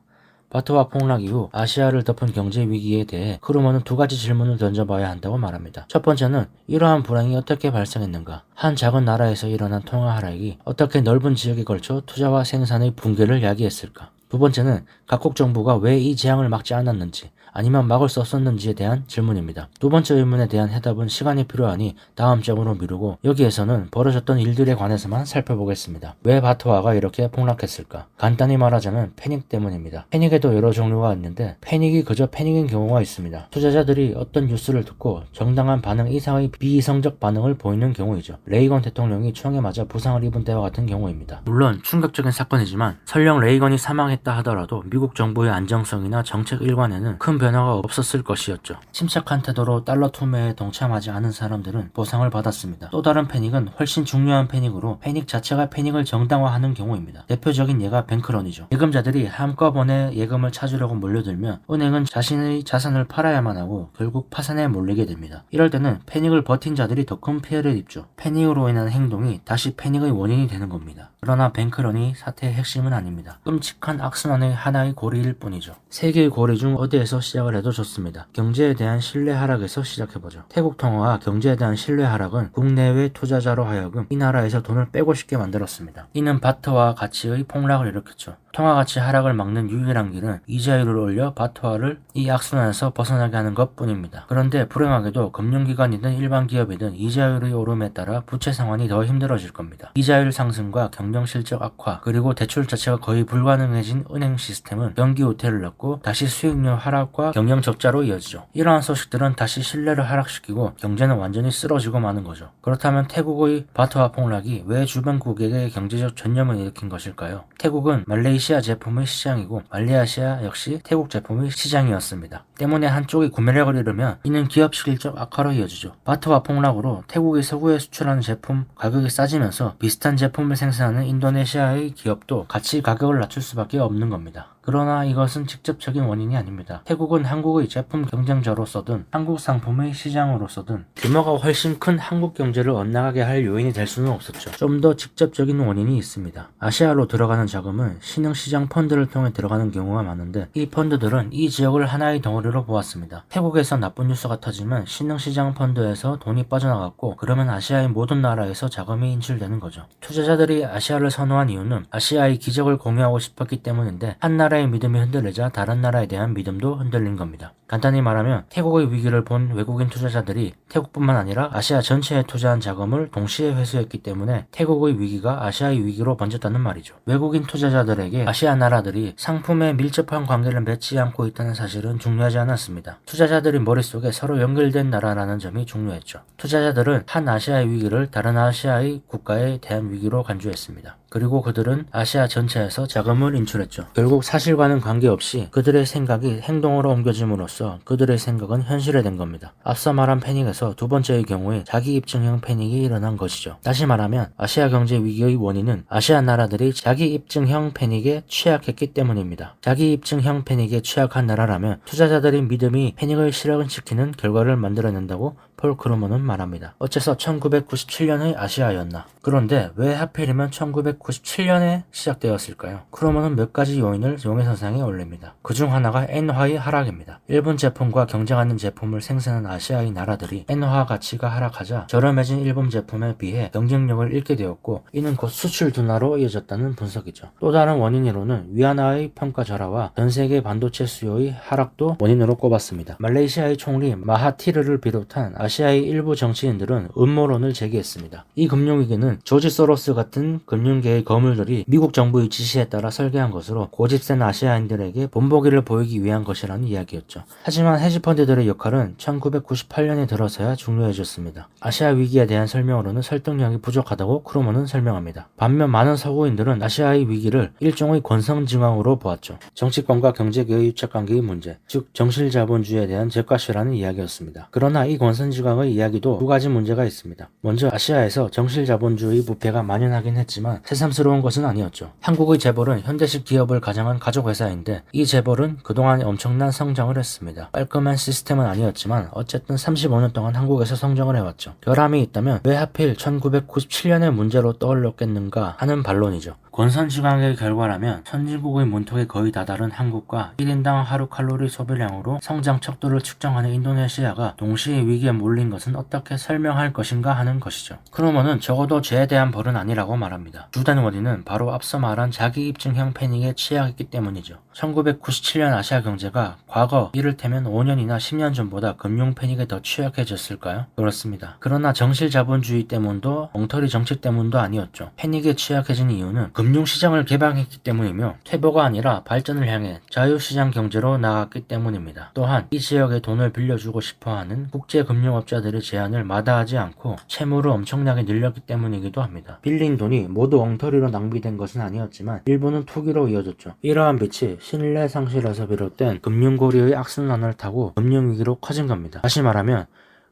바트화 폭락 이후 아시아를 덮은 경제 위기에 대해 크루먼은 두 가지 질문을 던져봐야 한다고 말합니다. 첫 번째는 이러한 불황이 어떻게 발생했는가? 한 작은 나라에서 일어난 통화 하락이 어떻게 넓은 지역에 걸쳐 투자와 생산의 붕괴를 야기했을까? 두 번째는 각국 정부가 왜 이 재앙을 막지 않았는지 아니면 막을 수 없었는지에 대한 질문입니다. 두 번째 의문에 대한 해답은 시간이 필요하니 다음 장으로 미루고 여기에서는 벌어졌던 일들에 관해서만 살펴보겠습니다. 왜 바토아가 이렇게 폭락했을까? 간단히 말하자면 패닉 때문입니다. 패닉에도 여러 종류가 있는데 패닉이 그저 패닉인 경우가 있습니다. 투자자들이 어떤 뉴스를 듣고 정당한 반응 이상의 비이성적 반응을 보이는 경우이죠. 레이건 대통령이 총에 맞아 부상을 입은 때와 같은 경우입니다. 물론 충격적인 사건이지만 설령 레이건이 사망했다 하더라도 미국 정부의 안정성이나 정책 일관에는 큰 변화가 없었을 것이었죠. 침착한 태도로 달러 투매에 동참하지 않은 사람들은 보상을 받았습니다. 또 다른 패닉은 훨씬 중요한 패닉으로 패닉 자체가 패닉을 정당화하는 경우입니다. 대표적인 예가 뱅크런이죠. 예금자들이 한꺼번에 예금을 찾으려고 몰려들면 은행은 자신의 자산을 팔아야만 하고 결국 파산에 몰리게 됩니다. 이럴 때는 패닉을 버틴 자들이 더 큰 피해를 입죠. 패닉으로 인한 행동이 다시 패닉의 원인이 되는 겁니다. 그러나 뱅크런이 사태의 핵심은 아닙니다. 끔찍한 악순환의 하나의 고리일 뿐이죠. 세 개의 고리 중 어디에서 시작을 해도 좋습니다. 경제에 대한 신뢰 하락에서 시작해보죠. 태국 통화와 경제에 대한 신뢰 하락은 국내외 투자자로 하여금 이 나라에서 돈을 빼고 싶게 만들었습니다. 이는 바트와 가치의 폭락을 일으켰죠. 통화가치 하락을 막는 유일한 길은 이자율을 올려 바트화를 이 악순환에서 벗어나게 하는 것 뿐입니다. 그런데 불행하게도 금융기관이든 일반 기업이든 이자율의 오름에 따라 부채 상환이 더 힘들어질 겁니다. 이자율 상승과 경영실적 악화 그리고 대출 자체가 거의 불가능해진 은행 시스템은 경기 우태를 낳고 다시 수익률 하락과 경영 적자로 이어지죠. 이러한 소식들은 다시 신뢰를 하락시키고 경제는 완전히 쓰러지고 마는 거죠. 그렇다면 태국의 바트화 폭락이 왜 주변국에게 경제적 전염을 일으킨 것일까요? 태국은 말레이시아 제품의 시장이고 말레이시아 역시 태국 제품의 시장이었습니다. 때문에 한쪽이 구매력을 잃으면 이는 기업 실적 악화로 이어지죠. 바트화 폭락으로 태국이 서구에 수출하는 제품 가격이 싸지면서 비슷한 제품을 생산하는 인도네시아의 기업도 같이 가격을 낮출 수밖에 없는 겁니다. 그러나 이것은 직접적인 원인이 아닙니다. 태국은 한국의 제품 경쟁자로서든 한국 상품의 시장으로서든 규모가 훨씬 큰 한국 경제를 엇나가게 할 요인이 될 수는 없었죠. 좀 더 직접적인 원인이 있습니다. 아시아로 들어가는 자금은 신흥시장 펀드를 통해 들어가는 경우가 많은데 이 펀드들은 이 지역을 하나의 덩어리로 보았습니다. 태국에서 나쁜 뉴스가 터지면 신흥시장 펀드에서 돈이 빠져나갔고 그러면 아시아의 모든 나라에서 자금이 인출되는 거죠. 투자자들이 아시아를 선호한 이유는 아시아의 기적을 공유하고 싶었기 때문인데 한 나라의 믿음이 흔들리자 다른 나라에 대한 믿음도 흔들린 겁니다. 간단히 말하면 태국의 위기를 본 외국인 투자자들이 태국뿐만 아니라 아시아 전체에 투자한 자금을 동시에 회수했기 때문에 태국의 위기가 아시아의 위기로 번졌다는 말이죠. 외국인 투자자들에게 아시아 나라들이 상품에 밀접한 관계를 맺지 않고 있다는 사실은 중요하지 않았습니다. 투자자들이 머릿속에 서로 연결된 나라라는 점이 중요했죠. 투자자들은 한 아시아의 위기를 다른 아시아의 국가에 대한 위기로 간주했습니다. 그리고 그들은 아시아 전체에서 자금을 인출했죠. 결국 사실과는 관계없이 그들의 생각이 행동으로 옮겨짐으로써 그들의 생각은 현실화된 겁니다. 앞서 말한 패닉에서 두 번째의 경우에 자기 입증형 패닉이 일어난 것이죠. 다시 말하면 아시아 경제 위기의 원인은 아시아 나라들이 자기 입증형 패닉에 취약했기 때문입니다. 자기 입증형 패닉에 취약한 나라라면 투자자들의 믿음이 패닉을 실현시키는 결과를 만들어낸다고 폴 크루먼은 말합니다. 어째서 1997년의 아시아였나? 그런데 왜 하필이면 1997년에 시작되었을까요? 크루먼은 몇 가지 요인을 용해선상에 올립니다. 그중 하나가 엔화의 하락입니다. 일본 제품과 경쟁하는 제품을 생산한 아시아의 나라들이 엔화 가치가 하락하자 저렴해진 일본 제품에 비해 경쟁력을 잃게 되었고 이는 곧 수출 둔화로 이어졌다는 분석이죠. 또 다른 원인으로는 위안화의 평가 절하와 전 세계 반도체 수요의 하락도 원인으로 꼽았습니다. 말레이시아의 총리 마하티르를 비롯한 아시아의 일부 정치인들은 음모론을 제기했습니다. 이 금융위기는 조지 소로스 같은 금융계의 거물들이 미국 정부의 지시에 따라 설계한 것으로 고집센 아시아인들에게 본보기를 보이기 위한 것이라는 이야기였죠. 하지만 헤지펀드들의 역할은 1998년에 들어서야 중요해졌습니다. 아시아 위기에 대한 설명으로는 설득력이 부족하다고 크루먼은 설명합니다. 반면 많은 서구인들은 아시아의 위기를 일종의 권성징악으로 보았죠. 정치권과 경제계의 유착관계의 문제, 즉 정실자본주의에 대한 제과시라는 이야기였습니다. 그러나 이 권선징악의 이야기도 두 가지 문제가 있습니다. 먼저 아시아에서 정실자본주의 부패가 만연하긴 했지만 새삼스러운 것은 아니었죠. 한국의 재벌은 현대식 기업을 가장한 가족회사인데 이 재벌은 그동안 엄청난 성장을 했습니다. 깔끔한 시스템은 아니었지만 어쨌든 35년 동안 한국에서 성장을 해왔죠. 결함이 있다면 왜 하필 1997년의 문제로 떠올렸겠는가 하는 반론이죠. 권선징악의 결과라면 선진국의 문턱에 거의 다다른 한국과 1인당 하루 칼로리 소비량으로 성장 척도를 측정하는 인도네시아가 동시에 위기에 몰린 것은 어떻게 설명할 것인가 하는 것이죠. 크루먼은 적어도 죄에 대한 벌은 아니라고 말합니다. 주된 원인은 바로 앞서 말한 자기 입증형 패닉에 취약했기 때문이죠. 1997년 아시아 경제가 과거 이를테면 5년이나 10년 전보다 금융 패닉에 더 취약해졌을까요? 그렇습니다. 그러나 정실 자본주의 때문도 엉터리 정책 때문도 아니었죠. 패닉에 취약해진 이유는 금융시장을 개방했기 때문이며 퇴보가 아니라 발전을 향해 자유시장 경제로 나아갔기 때문입니다. 또한 이 지역에 돈을 빌려주고 싶어하는 국제금융업자들의 제한을 마다하지 않고 채무를 엄청나게 늘렸기 때문이기도 합니다. 빌린 돈이 모두 엉터리로 낭비된 것은 아니었지만 일부는 투기로 이어졌죠. 이러한 빛이 신뢰 상실에서 비롯된 금융고리의 악순환을 타고 금융위기로 커진 겁니다. 다시 말하면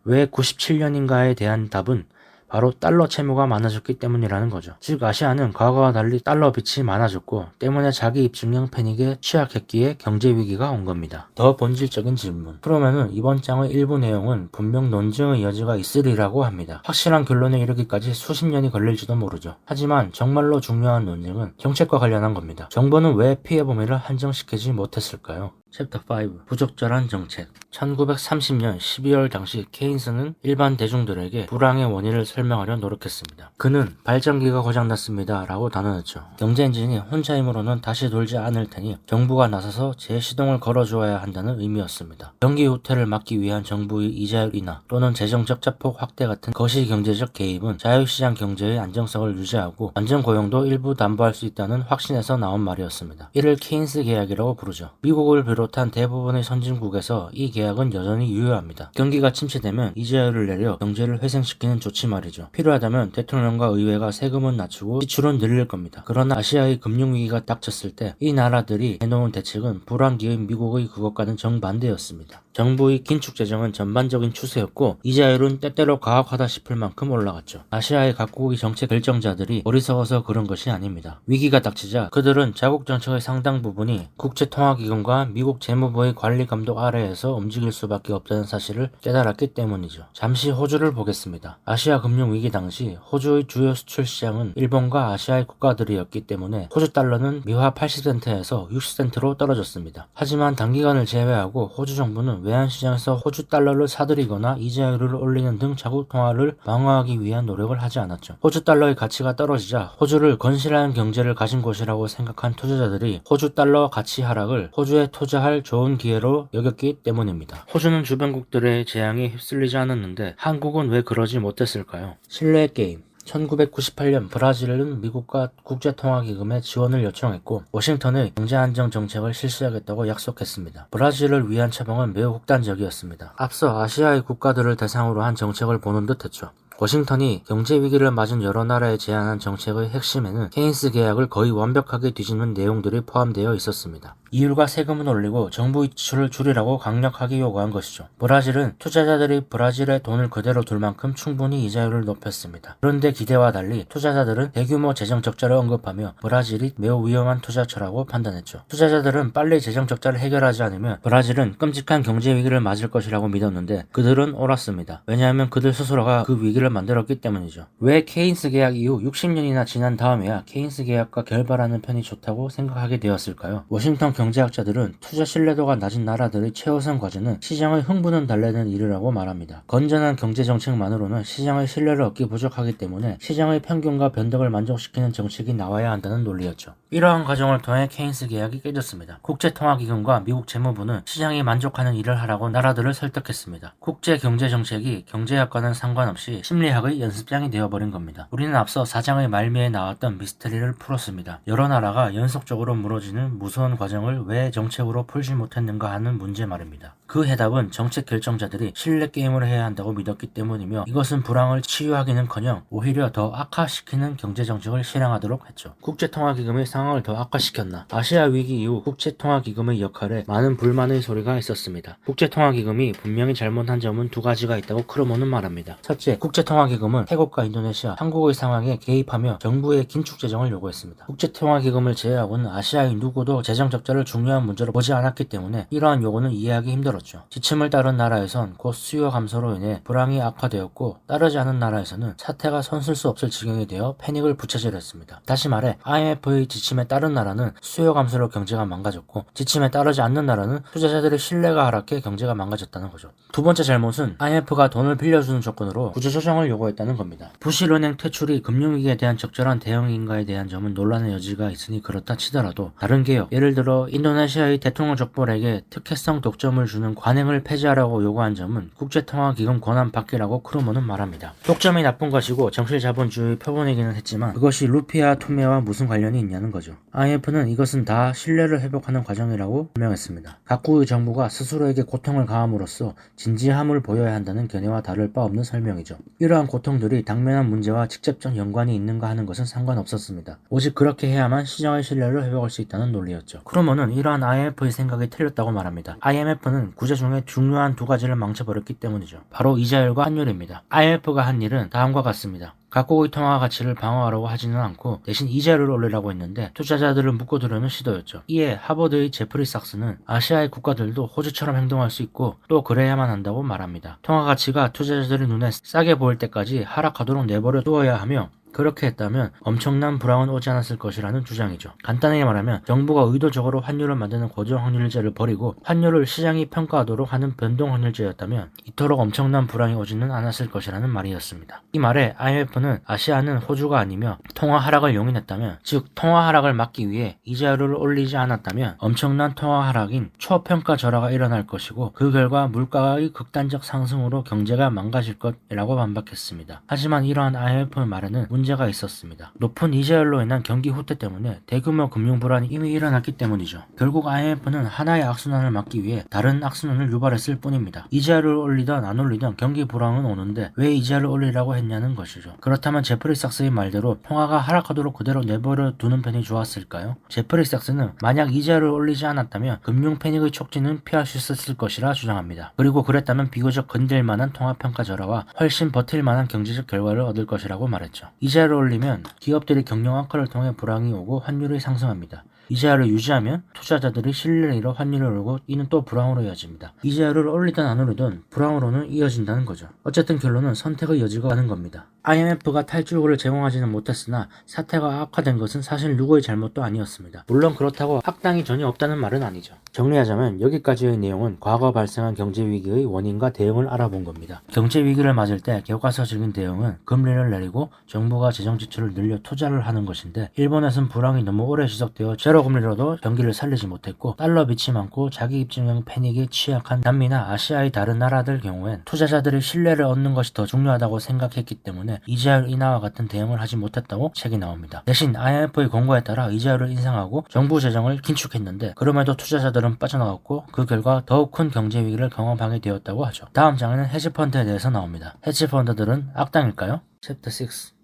왜 97년인가에 대한 답은 바로 달러 채무가 많아졌기 때문이라는 거죠. 즉 아시아는 과거와 달리 달러 빚이 많아졌고 때문에 자기 입증형 패닉에 취약했기에 경제위기가 온 겁니다. 더 본질적인 질문. 그러면은 이번 장의 일부 내용은 분명 논증의 여지가 있으리라고 합니다. 확실한 결론에 이르기까지 수십 년이 걸릴지도 모르죠. 하지만 정말로 중요한 논증은 정책과 관련한 겁니다. 정부는 왜 피해 범위를 한정시키지 못했을까요? 챕터 5. 부적절한 정책. 1930년 12월 당시 케인스는 일반 대중들에게 불황의 원인을 설명하려 노력했습니다. 그는 발전기가 고장났습니다 라고 단언했죠. 경제 엔진이 혼자 힘으로는 다시 돌지 않을 테니 정부가 나서서 재시동을 걸어주어야 한다는 의미였습니다. 경기 후퇴를 막기 위한 정부의 이자율 인하 또는 재정 적자폭 확대 같은 거시경제적 개입은 자유시장 경제의 안정성을 유지하고 안정고용도 일부 담보할 수 있다는 확신에서 나온 말이었습니다. 이를 케인스 계약이라고 부르죠. 미국을 비롯한 대부분의 선진국에서 이 계약은 여전히 유효합니다. 경기가 침체되면 이자율을 내려 경제를 회생시키는 조치 말이죠. 필요하다면 대통령과 의회가 세금은 낮추고 지출은 늘릴 겁니다. 그러나 아시아의 금융위기가 닥쳤을 때 이 나라들이 해놓은 대책은 불황기의 미국의 그것과는 정반대였습니다. 정부의 긴축 재정은 전반적인 추세였고 이자율은 때때로 가혹하다 싶을 만큼 올라갔죠. 아시아의 각국의 정책 결정자들이 어리석어서 그런 것이 아닙니다. 위기가 닥치자 그들은 자국 정책의 상당 부분이 국제통화기금과 미국 재무부의 관리 감독 아래에서 움직일 수밖에 없다는 사실을 깨달았기 때문이죠. 잠시 호주를 보겠습니다. 아시아 금융위기 당시 호주의 주요 수출 시장은 일본과 아시아의 국가들이었기 때문에 호주 달러는 미화 80센트에서 60센트로 떨어졌습니다. 하지만 단기간을 제외하고 호주 정부는 외환시장에서 호주 달러를 사들이거나 이자율을 올리는 등 자국 통화를 방어하기 위한 노력을 하지 않았죠. 호주 달러의 가치가 떨어지자 호주를 건실한 경제를 가진 곳이라고 생각한 투자자들이 호주 달러 가치 하락을 호주에 투자할 좋은 기회로 여겼기 때문입니다. 호주는 주변국들의 재앙에 휩쓸리지 않았는데 한국은 왜 그러지 못했을까요? 신뢰의 게임. 1998년 브라질은 미국과 국제통화기금에 지원을 요청했고 워싱턴의 경제안정 정책을 실시하겠다고 약속했습니다. 브라질을 위한 처방은 매우 극단적이었습니다. 앞서 아시아의 국가들을 대상으로 한 정책을 보는 듯했죠. 워싱턴이 경제위기를 맞은 여러 나라에 제안한 정책의 핵심에는 케인스 계약을 거의 완벽하게 뒤집는 내용들이 포함되어 있었습니다. 이율과 세금은 올리고 정부 지출을 줄이라고 강력하게 요구한 것이죠. 브라질은 투자자들이 브라질에 돈을 그대로 둘 만큼 충분히 이자율을 높였습니다. 그런데 기대와 달리 투자자들은 대규모 재정 적자를 언급하며 브라질이 매우 위험한 투자처라고 판단했죠. 투자자들은 빨리 재정 적자를 해결하지 않으면 브라질은 끔찍한 경제 위기를 맞을 것이라고 믿었는데 그들은 옳았습니다. 왜냐하면 그들 스스로가 그 위기를 만들었기 때문이죠. 왜 케인스 계약 이후 60년이나 지난 다음에야 케인스 계약과 결발하는 편이 좋다고 생각하게 되었을까요? 워싱턴 경제학자들은 투자 신뢰도가 낮은 나라들의 최우선 과제는 시장의 흥분을 달래는 일이라고 말합니다. 건전한 경제정책만으로는 시장의 신뢰를 얻기 부족하기 때문에 시장의 평균과 변덕을 만족시키는 정책이 나와야 한다는 논리였죠. 이러한 과정을 통해 케인스 계약이 깨졌습니다. 국제통화기금과 미국 재무부는 시장이 만족하는 일을 하라고 나라들을 설득했습니다. 국제경제정책이 경제학과는 상관없이 심리학의 연습장이 되어버린 겁니다. 우리는 앞서 4장의 말미에 나왔던 미스터리를 풀었습니다. 여러 나라가 연속적으로 무너지는 무서운 과정을 왜 정책으로 풀지 못했는가 하는 문제 말입니다. 그 해답은 정책 결정자들이 신뢰 게임을 해야 한다고 믿었기 때문이며 이것은 불황을 치유하기는커녕 오히려 더 악화시키는 경제정책을 실행하도록 했죠. 국제통화기금의 상황을 더 악화시켰나? 아시아 위기 이후 국제통화기금의 역할에 많은 불만의 소리가 있었습니다. 국제통화기금이 분명히 잘못한 점은 두 가지가 있다고 크루먼은 말합니다. 첫째, 국제통화기금은 태국과 인도네시아, 한국의 상황에 개입하며 정부의 긴축재정을 요구했습니다. 국제통화기금을 제외하고는 아시아의 누구도 재정적자를 중요한 문제로 보지 않았기 때문에 이러한 요구는 이해하기 힘들었죠. 세웠죠. 지침을 따른 나라에선 곧 수요 감소로 인해 불황이 악화되었고 따르지 않은 나라에서는 사태가 손쓸 수 없을 지경이 되어 패닉을 부채질했습니다. 다시 말해 IMF의 지침에 따른 나라는 수요 감소로 경제가 망가졌고 지침에 따르지 않는 나라는 투자자들의 신뢰가 하락해 경제가 망가졌다는 거죠. 두 번째 잘못은 IMF가 돈을 빌려주는 조건으로 구조조정을 요구했다는 겁니다. 부실은행 퇴출이 금융위기에 대한 적절한 대응인가에 대한 점은 논란의 여지가 있으니 그렇다 치더라도 다른 개혁, 예를 들어 인도네시아의 대통령 족벌에게 특혜성 독점을 주는 관행을 폐지하라고 요구한 점은 국제통화기금 권한 밖이라고 크루먼은 말합니다. 독점이 나쁜 것이고 정실자본주의 표본이기는 했지만 그것이 루피아 투매와 무슨 관련이 있냐는 거죠. IMF는 이것은 다 신뢰를 회복하는 과정이라고 설명했습니다. 각국의 정부가 스스로에게 고통을 가함으로써 진지함을 보여야 한다는 견해와 다를 바 없는 설명이죠. 이러한 고통들이 당면한 문제와 직접적 연관이 있는가 하는 것은 상관없었습니다. 오직 그렇게 해야만 시장의 신뢰를 회복할 수 있다는 논리였죠. 크루먼은 이러한 IMF의 생각이 틀렸다고 말합니다. IMF는 구제 중에 중요한 두 가지를 망쳐버렸기 때문이죠. 바로 이자율과 환율입니다. IMF가 한 일은 다음과 같습니다. 각국의 통화 가치를 방어하려고 하지는 않고 대신 이자율을 올리라고 했는데 투자자들을 묶어두려는 시도였죠. 이에 하버드의 제프리 삭스는 아시아의 국가들도 호주처럼 행동할 수 있고 또 그래야만 한다고 말합니다. 통화 가치가 투자자들의 눈에 싸게 보일 때까지 하락하도록 내버려 두어야 하며 그렇게 했다면 엄청난 불황은 오지 않았을 것이라는 주장이죠. 간단하게 말하면 정부가 의도적으로 환율을 만드는 고정환율제를 버리고 환율을 시장이 평가하도록 하는 변동환율제였다면 이토록 엄청난 불황이 오지는 않았을 것이라는 말이었습니다. 이 말에 IMF는 아시아는 호주가 아니며 통화 하락을 용인했다면 즉 통화 하락을 막기 위해 이자율을 올리지 않았다면 엄청난 통화 하락인 초평가 절하가 일어날 것이고 그 결과 물가의 극단적 상승으로 경제가 망가질 것이라고 반박했습니다. 하지만 이러한 IMF의 말에는 문제가 있었습니다. 높은 이자율로 인한 경기 후퇴 때문에 대규모 금융 불안이 이미 일어났기 때문이죠. 결국 IMF는 하나의 악순환을 막기 위해 다른 악순환을 유발했을 뿐입니다. 이자율을 올리든 안 올리든 경기 불황은 오는데 왜 이자율을 올리라고 했냐는 것이죠. 그렇다면 제프리 삭스의 말대로 통화가 하락하도록 그대로 내버려 두는 편이 좋았을까요? 제프리 삭스는 만약 이자율을 올리지 않았다면 금융 패닉의 촉진은 피할 수 있었을 것이라 주장합니다. 그리고 그랬다면 비교적 건들만한 통화평가 절하와 훨씬 버틸만한 경제적 결과를 얻을 것이라고 말했죠. 이자를 올리면 기업들이 경영 악화를 통해 불황이 오고 환율이 상승합니다. 이자율을 유지하면 투자자들이 신뢰를 잃어 환율을 오르고 이는 또 불황으로 이어집니다. 이자율을 올리든 안 올리든 불황으로는 이어진다는 거죠. 어쨌든 결론은 선택의 여지가 많은 겁니다. IMF가 탈출구를 제공하지는 못했으나 사태가 악화된 것은 사실 누구의 잘못도 아니었습니다. 물론 그렇다고 악당이 전혀 없다는 말은 아니죠. 정리하자면 여기까지의 내용은 과거 발생한 경제위기의 원인과 대응을 알아본 겁니다. 경제위기를 맞을 때 교과서적인 대응은 금리를 내리고 정부가 재정 지출을 늘려 투자를 하는 것인데 일본에선 불황이 너무 오래 지속되어 제로 금리로도 경기를 살리지 못했고 달러 빚이 많고 자기 입증형 패닉에 취약한 남미나 아시아의 다른 나라들 경우엔 투자자들의 신뢰를 얻는 것이 더 중요하다고 생각했기 때문에 이자율 인하와 같은 대응을 하지 못했다고 책이 나옵니다. 대신 IMF의 권고에 따라 이자율을 인상하고 정부 재정을 긴축했는데 그럼에도 투자자들은 빠져나갔고 그 결과 더욱 큰 경제 위기를 경험하게 되었다고 하죠. 다음 장에는 헤지펀드에 대해서 나옵니다. 헤지펀드들은 악당일까요? 챕터 6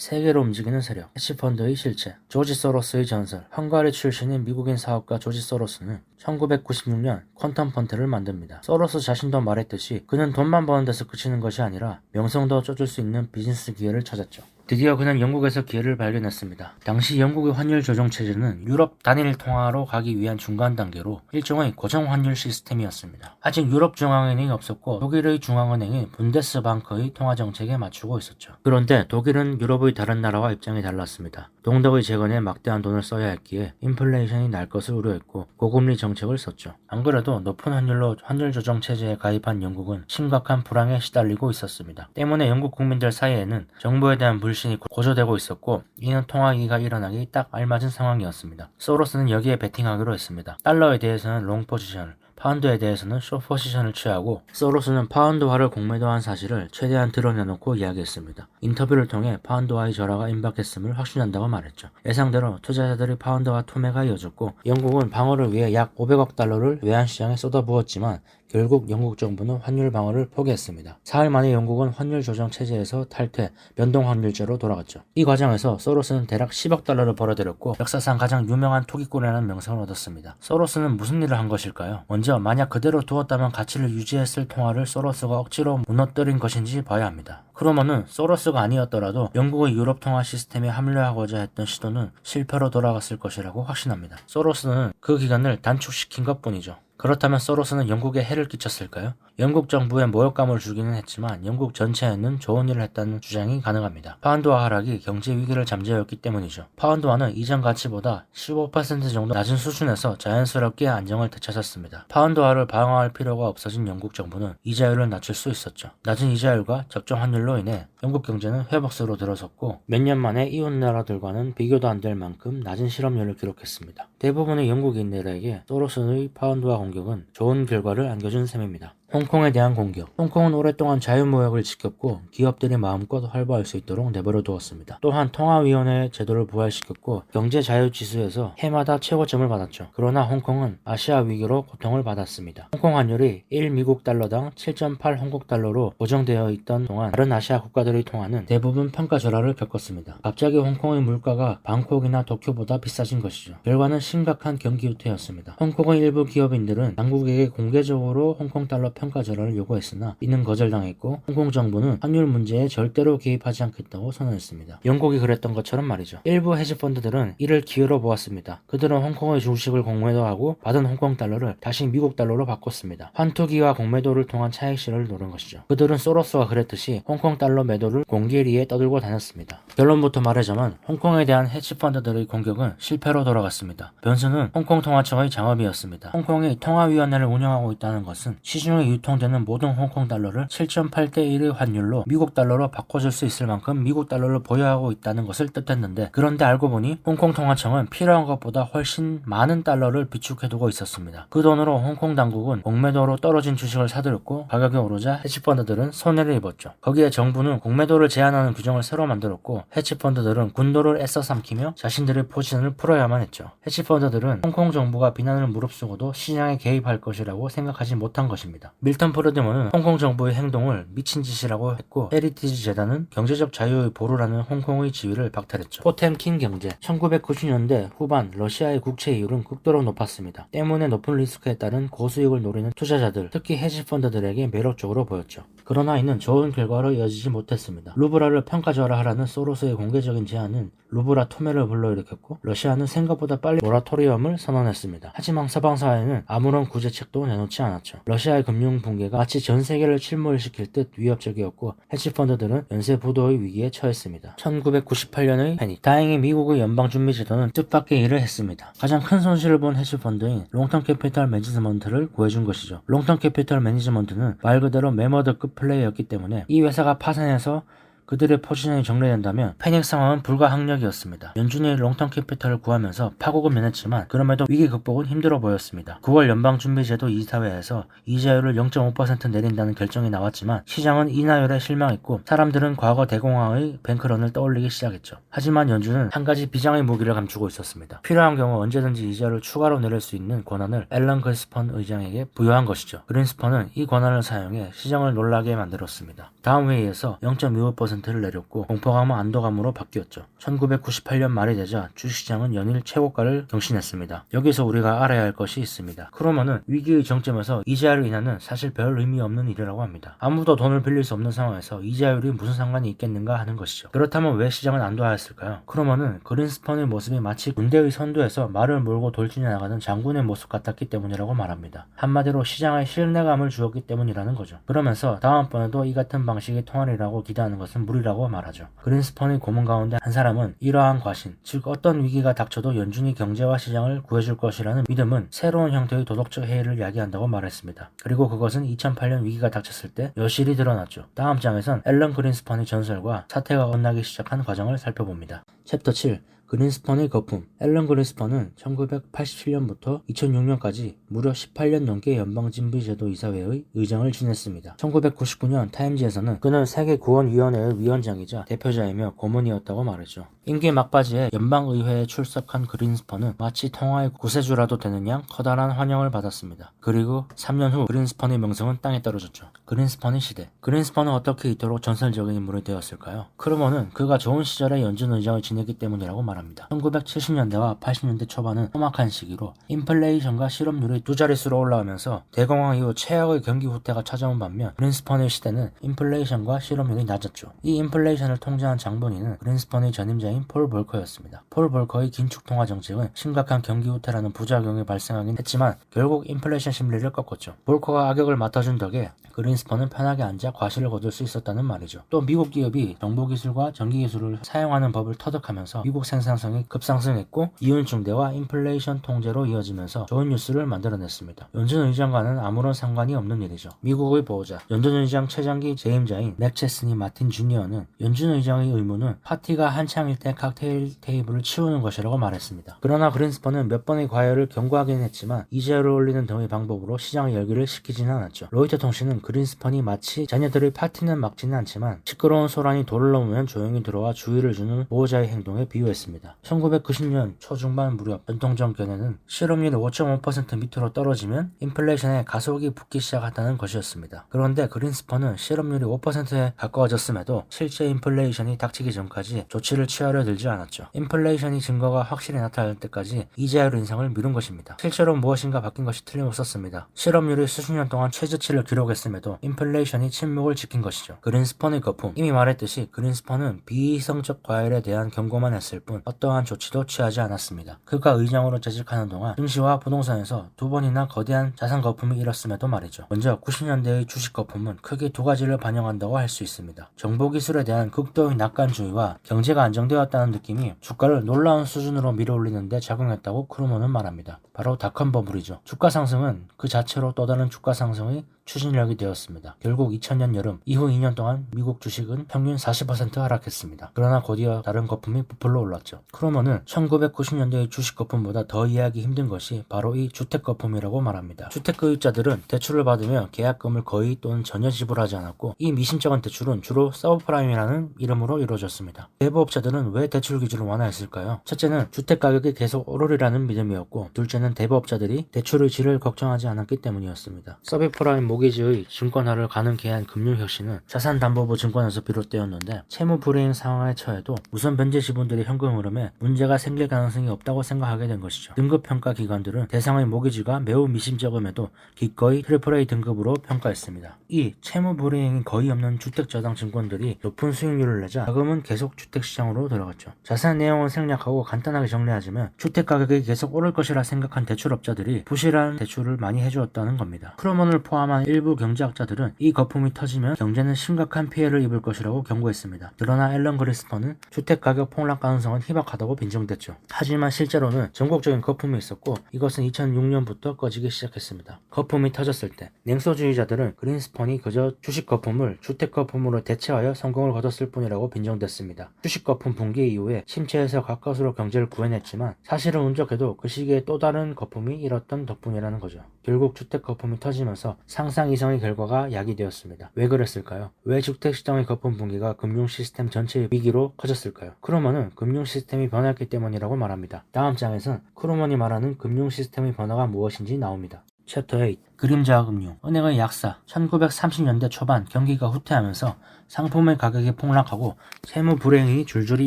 세계로 움직이는 세력, 헤지펀드의 실체, 조지 소로스의 전설. 헝가리 출신인 미국인 사업가 조지 소로스는 1996년 퀀텀 펀드를 만듭니다. 소로스 자신도 말했듯이 그는 돈만 버는 데서 그치는 것이 아니라 명성도 쫓을 수 있는 비즈니스 기회를 찾았죠. 드디어 그는 영국에서 기회를 발견했습니다. 당시 영국의 환율 조정 체제는 유럽 단일 통화로 가기 위한 중간 단계로 일종의 고정 환율 시스템이었습니다. 아직 유럽 중앙은행이 없었고 독일의 중앙은행인 분데스방크의 통화 정책에 맞추고 있었죠. 그런데 독일은 유럽의 다른 나라와 입장이 달랐습니다. 동독의 재건에 막대한 돈을 써야 했기에 인플레이션이 날 것을 우려했고 고금리 정책을 썼죠. 안 그래도 높은 환율로 환율 조정 체제에 가입한 영국은 심각한 불황에 시달리고 있었습니다. 때문에 영국 국민들 사이에는 정부에 대한 불신이 고조되고 있었고 이는 통화위기가 일어나기 딱 알맞은 상황이었습니다. 소로스는 여기에 베팅하기로 했습니다. 달러에 대해서는 롱 포지션을, 파운드에 대해서는 숏 포지션을 취하고 소로스는 파운드화를 공매도한 사실을 최대한 드러내놓고 이야기했습니다. 인터뷰를 통해 파운드화의 절하가 임박했음을 확신한다고 말했죠. 예상대로 투자자들이 파운드화 투매가 이어졌고 영국은 방어를 위해 약 500억 달러를 외환시장에 쏟아부었지만 결국 영국 정부는 환율 방어를 포기했습니다. 사흘 만에 영국은 환율 조정 체제에서 탈퇴, 변동 환율제로 돌아갔죠. 이 과정에서 소로스는 대략 10억 달러를 벌어들였고 역사상 가장 유명한 투기꾼이라는 명성을 얻었습니다. 소로스는 무슨 일을 한 것일까요? 먼저 만약 그대로 두었다면 가치를 유지했을 통화를 소로스가 억지로 무너뜨린 것인지 봐야 합니다. 크루먼은 소로스가 아니었더라도 영국의 유럽 통화 시스템에 합류하고자 했던 시도는 실패로 돌아갔을 것이라고 확신합니다. 소로스는 그 기간을 단축시킨 것뿐이죠. 그렇다면 소로스는 영국에 해를 끼쳤을까요? 영국 정부에 모욕감을 주기는 했지만 영국 전체에는 좋은 일을 했다는 주장이 가능합니다. 파운드화 하락이 경제 위기를 잠재웠기 때문이죠. 파운드화는 이전 가치보다 15% 정도 낮은 수준에서 자연스럽게 안정을 되찾았습니다. 파운드화를 방어할 필요가 없어진 영국 정부는 이자율을 낮출 수 있었죠. 낮은 이자율과 적정 환율로 인해 영국 경제는 회복세로 들어섰고 몇 년 만에 이웃 나라들과는 비교도 안 될 만큼 낮은 실업률을 기록했습니다. 대부분의 영국인들에게 소로스의 파운드화 공격은 좋은 결과를 안겨준 셈입니다. 홍콩에 대한 공격. 홍콩은 오랫동안 자유무역을 지켰고 기업들이 마음껏 활보할 수 있도록 내버려 두었습니다. 또한 통화위원회 제도를 부활시켰고 경제자유지수에서 해마다 최고점을 받았죠. 그러나 홍콩은 아시아 위기로 고통을 받았습니다. 홍콩 환율이 1미국 달러당 7.8 홍콩 달러로 고정되어 있던 동안 다른 아시아 국가들의 통화는 대부분 평가절하를 겪었습니다. 갑자기 홍콩의 물가가 방콕이나 도쿄보다 비싸진 것이죠. 결과는 심각한 경기 후퇴였습니다. 홍콩의 일부 기업인들은 당국에게 공개적으로 홍콩 달러 평가 절하를 요구했으나 이는 거절당했고 홍콩 정부는 환율 문제에 절대로 개입하지 않겠다고 선언했습니다. 영국이 그랬던 것처럼 말이죠. 일부 헤지펀드들은 이를 기회로 보았습니다. 그들은 홍콩의 주식을 공매도하고 받은 홍콩 달러를 다시 미국 달러로 바꿨습니다. 환투기와 공매도를 통한 차익 실현을 노린 것이죠. 그들은 소로스와 그랬듯이 홍콩 달러 매도를 공개리에 떠들고 다녔습니다. 결론부터 말하자면 홍콩에 대한 헤지펀드들의 공격은 실패로 돌아갔습니다. 변수는 홍콩 통화청의 장업이었습니다. 홍콩이 통화위원회를 운영하고 있다는 것은 시중에 유통되는 모든 홍콩 달러를 7.8대 1의 환율로 미국 달러로 바꿔줄 수 있을 만큼 미국 달러를 보유하고 있다는 것을 뜻했는데 그런데 알고 보니 홍콩 통화청은 필요한 것보다 훨씬 많은 달러를 비축해두고 있었습니다. 그 돈으로 홍콩 당국은 공매도로 떨어진 주식을 사들였고 가격이 오르자 헤지펀드들은 손해를 입었죠. 거기에 정부는 공매도를 제한하는 규정을 새로 만들었고 헤지펀드들은 군도를 애써 삼키며 자신들의 포지션을 풀어야만 했죠. 헤지펀드들은 홍콩 정부가 비난을 무릅쓰고도 시장에 개입할 것이라고 생각하지 못한 것입니다. 밀턴 프리드먼은 홍콩 정부의 행동을 미친 짓이라고 했고 헤리티지 재단은 경제적 자유의 보루라는 홍콩의 지위를 박탈했죠. 포템킨 경제 1990년대 후반 러시아의 국채 이율은 극도로 높았습니다. 때문에 높은 리스크에 따른 고수익을 노리는 투자자들, 특히 헤지펀드들에게 매력적으로 보였죠. 그러나 이는 좋은 결과로 이어지지 못했습니다. 루브라를 평가절하하라는 소로스의 공개적인 제안은 루브라 토매를 불러일으켰고 러시아는 생각보다 빨리 모라토리엄을 선언했습니다. 하지만 서방 사회는 아무런 구제책도 내놓지 않았죠. 러시아의 금융 붕괴가 마치 전 세계를 침몰시킬 듯 위협적이었고 헤지펀드들은 연쇄 부도의 위기에 처했습니다. 1998년의 패닉. 다행히 미국의 연방준비제도는 뜻밖의 일을 했습니다. 가장 큰 손실을 본 헤지펀드인 롱텀 캐피털 매니지먼트를 구해준 것이죠. 롱텀 캐피털 매니지먼트는 말 그대로 매머드급 플레이였기 때문에 이 회사가 파산해서 그들의 포지션이 정리된다면 패닉 상황은 불가항력이었습니다. 연준이 롱텀 캐피털을 구하면서 파국은 면했지만 그럼에도 위기 극복은 힘들어 보였습니다. 9월 연방준비제도 이사회에서 이자율을 0.5% 내린다는 결정이 나왔지만 시장은 인하율에 실망했고 사람들은 과거 대공황의 뱅크런을 떠올리기 시작했죠. 하지만 연준은 한 가지 비장의 무기를 감추고 있었습니다. 필요한 경우 언제든지 이자를 추가로 내릴 수 있는 권한을 앨런 그린스펀 의장에게 부여한 것이죠. 그린스펀은 이 권한을 사용해 시장을 놀라게 만들었습니다. 다음 회의에서 0.25%를 내렸고 공포감은 안도감으로 바뀌었죠. 1998년 말이 되자 주식시장은 연일 최고가를 경신했습니다. 여기서 우리가 알아야 할 것이 있습니다. 크루먼은 위기의 정점에서 이자율 인하는 사실 별 의미 없는 일이라고 합니다. 아무도 돈을 빌릴 수 없는 상황에서 이자율이 무슨 상관이 있겠는가 하는 것이죠. 그렇다면 왜 시장은 안도하였을까요? 크루먼은 그린스펀의 모습이 마치 군대의 선두에서 말을 몰고 돌진해 나가는 장군의 모습 같았기 때문이라고 말합니다. 한마디로 시장에 신뢰감을 주었기 때문이라는 거죠. 그러면서 다음번에도 이 같은 방식의 통화이라고 기대하는 것은 무리라고 말하죠. 그린스펀의 고문 가운데 한 사람은 이러한 과신, 즉 어떤 위기가 닥쳐도 연준이 경제와 시장을 구해줄 것이라는 믿음은 새로운 형태의 도덕적 해이를 야기한다고 말했습니다. 그리고 그것은 2008년 위기가 닥쳤을 때 여실히 드러났죠. 다음 장에선 앨런 그린스펀의 전설과 사태가 끝나기 시작한 과정을 살펴봅니다. 챕터 7. 그린스펀의 거품. 앨런 그린스펀은 1987년부터 2006년까지 무려 18년 넘게 연방준비제도 이사회의 의장을 지냈습니다. 1999년 타임지에서는 그는 세계구원위원회의 위원장이자 대표자이며 고문이었다고 말했죠. 임기 막바지에 연방의회에 출석한 그린스펀은 마치 통화의 구세주라도 되는 양 커다란 환영을 받았습니다. 그리고 3년 후 그린스펀의 명성은 땅에 떨어졌죠. 그린스펀의 시대. 그린스펀은 어떻게 이토록 전설적인 인물이 되었을까요? 크루먼은 그가 좋은 시절에 연준 의장을 지냈기 때문이라고 말합니다. 말합니다. 1970년대와 80년대 초반은 험악한 시기로 인플레이션과 실업률이 두 자릿수로 올라오면서 대공황 이후 최악의 경기 후퇴가 찾아온 반면 그린스펀의 시대는 인플레이션과 실업률이 낮았죠. 이 인플레이션을 통제한 장본인은 그린스펀의 전임자인 폴 볼커였습니다. 폴 볼커의 긴축 통화 정책은 심각한 경기 후퇴라는 부작용이 발생하긴 했지만 결국 인플레이션 심리를 꺾었죠. 볼커가 악역을 맡아준 덕에 그린스펀은 편하게 앉아 과실을 거둘 수 있었다는 말이죠. 또 미국 기업이 정보기술과 전기기술을 사용하는 법을 터득하면서 미국 생산성이 급상승했고 이윤충대와 인플레이션 통제로 이어지면서 좋은 뉴스를 만들어냈습니다. 연준 의장과는 아무런 상관이 없는 일이죠. 미국의 보호자, 연준 의장 최장기 재임자인 맥체스니 마틴 주니어는 연준 의장의 의무는 파티가 한창일 때 칵테일 테이블을 치우는 것이라고 말했습니다. 그러나 그린스펀은 몇 번의 과열을 경고하긴 했지만 이자율을 올리는 등의 방법으로 시장의 열기를 식히지는 않았죠. 로이터 통신은 그린스펀이 마치 자녀들의 파티는 막지는 않지만 시끄러운 소란이 도를 넘으면 조용히 들어와 주의를 주는 보호자의 행동에 비유했습니다. 1990년 초중반 무렵 전통 정권에는 실업률이 5.5% 밑으로 떨어지면 인플레이션에 가속이 붙기 시작한다는 것이었습니다. 그런데 그린스펀은 실업률이 5%에 가까워졌음에도 실제 인플레이션이 닥치기 전까지 조치를 취하려 들지 않았죠. 인플레이션이 증거가 확실히 나타날 때까지 이자율 인상을 미룬 것입니다. 실제로 무엇인가 바뀐 것이 틀림없었습니다. 실업률이 수십 년 동안 최저치를 기록했음에도 인플레이션이 침묵을 지킨 것이죠. 그린스펀의 거품. 이미 말했듯이 그린스펀은 비이성적 과열에 대한 경고만 했을 뿐 어떠한 조치도 취하지 않았습니다. 그가 의장으로 재직하는 동안 증시와 부동산에서 두 번이나 거대한 자산 거품이 일었음에도 말이죠. 먼저 90년대의 주식 거품은 크게 두 가지를 반영한다고 할 수 있습니다. 정보기술에 대한 극도의 낙관주의와 경제가 안정되었다는 느낌이 주가를 놀라운 수준으로 밀어올리는데 작용했다고 크루먼은 말합니다. 바로 닷컴 버블이죠. 주가 상승은 그 자체로 또 다른 주가 상승의 추진력이 되었습니다. 결국 2000년 여름 이후 2년 동안 미국 주식은 평균 40% 하락했습니다. 그러나 곧이어 다른 거품이 부풀러 올랐죠. 크루먼은 1990년대의 주식 거품보다 더 이해하기 힘든 것이 바로 이 주택 거품이라고 말합니다. 주택구입자들은 대출을 받으며 계약금을 거의 또는 전혀 지불하지 않았고 이 미심쩍은 대출은 주로 서브프라임이라는 이름으로 이루어졌습니다. 대부업자들은 왜 대출 기준을 완화했을까요? 첫째는 주택 가격이 계속 오르리라는 믿음이었고 둘째는 대부업자들이 대출의 질을 걱정하지 않았기 때문이었습니다. 서브프라임 모기지의 증권화를 가능케 한 금융혁신은 자산담보부 증권에서 비롯되었는데 채무 불이행 상황에 처해도 우선 변제 지분들의 현금 흐름에 문제가 생길 가능성이 없다고 생각하게 된 것이죠. 등급평가 기관들은 대상의 모기지가 매우 미심쩍음에도 기꺼이 트리플A 등급으로 평가했습니다. 이 채무 불이행이 거의 없는 주택저당 증권들이 높은 수익률을 내자 자금은 계속 주택시장으로 들어갔죠. 자세한 내용은 생략하고 간단하게 정리하자면 주택가격이 계속 오를 것이라 생각한 대출업자들이 부실한 대출을 많이 해주었다는 겁니다. 크루먼을 포함한 일부 경제학자들은 이 거품이 터지면 경제는 심각한 피해를 입을 것이라고 경고했습니다. 그러나 앨런 그린스펀은 주택가격 폭락 가능성은 희박하다고 빈정댔죠. 하지만 실제로는 전국적인 거품이 있었고 이것은 2006년부터 꺼지기 시작했습니다. 거품이 터졌을 때 냉소주의자들은 그린스펀이 그저 주식 거품을 주택 거품으로 대체하여 성공을 거뒀을 뿐이라고 빈정댔습니다. 주식 거품 붕괴 이후에 침체에서 가까스로 경제를 구해냈지만 사실은 운 좋게도 그 시기에 또 다른 거품이 일었던 덕분이라는 거죠. 결국 주택 거품이 터지면서 상상 이상의 결과가 야기되었습니다. 왜 그랬을까요? 왜 주택시장의 거품 붕괴가 금융 시스템 전체의 위기로 커졌을까요? 크루먼은 금융 시스템이 변했기 때문이라고 말합니다. 다음 장에선 크루먼이 말하는 금융 시스템의 변화가 무엇인지 나옵니다. 챕터 8 그림자 금융 은행의 약사 1930년대 초반 경기가 후퇴하면서 상품의 가격이 폭락하고 채무 불행이 줄줄이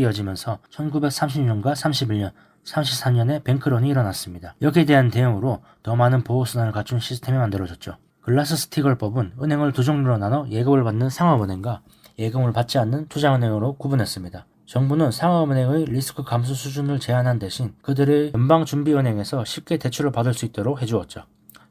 이어지면서 1930년과 31년 34년에 뱅크런이 일어났습니다. 여기에 대한 대응으로 더 많은 보호수단을 갖춘 시스템이 만들어졌죠. 글라스 스티글법은 은행을 두 종류로 나눠 예금을 받는 상업은행과 예금을 받지 않는 투자은행으로 구분했습니다. 정부는 상업은행의 리스크 감수 수준을 제한한 대신 그들의 연방준비은행에서 쉽게 대출을 받을 수 있도록 해주었죠.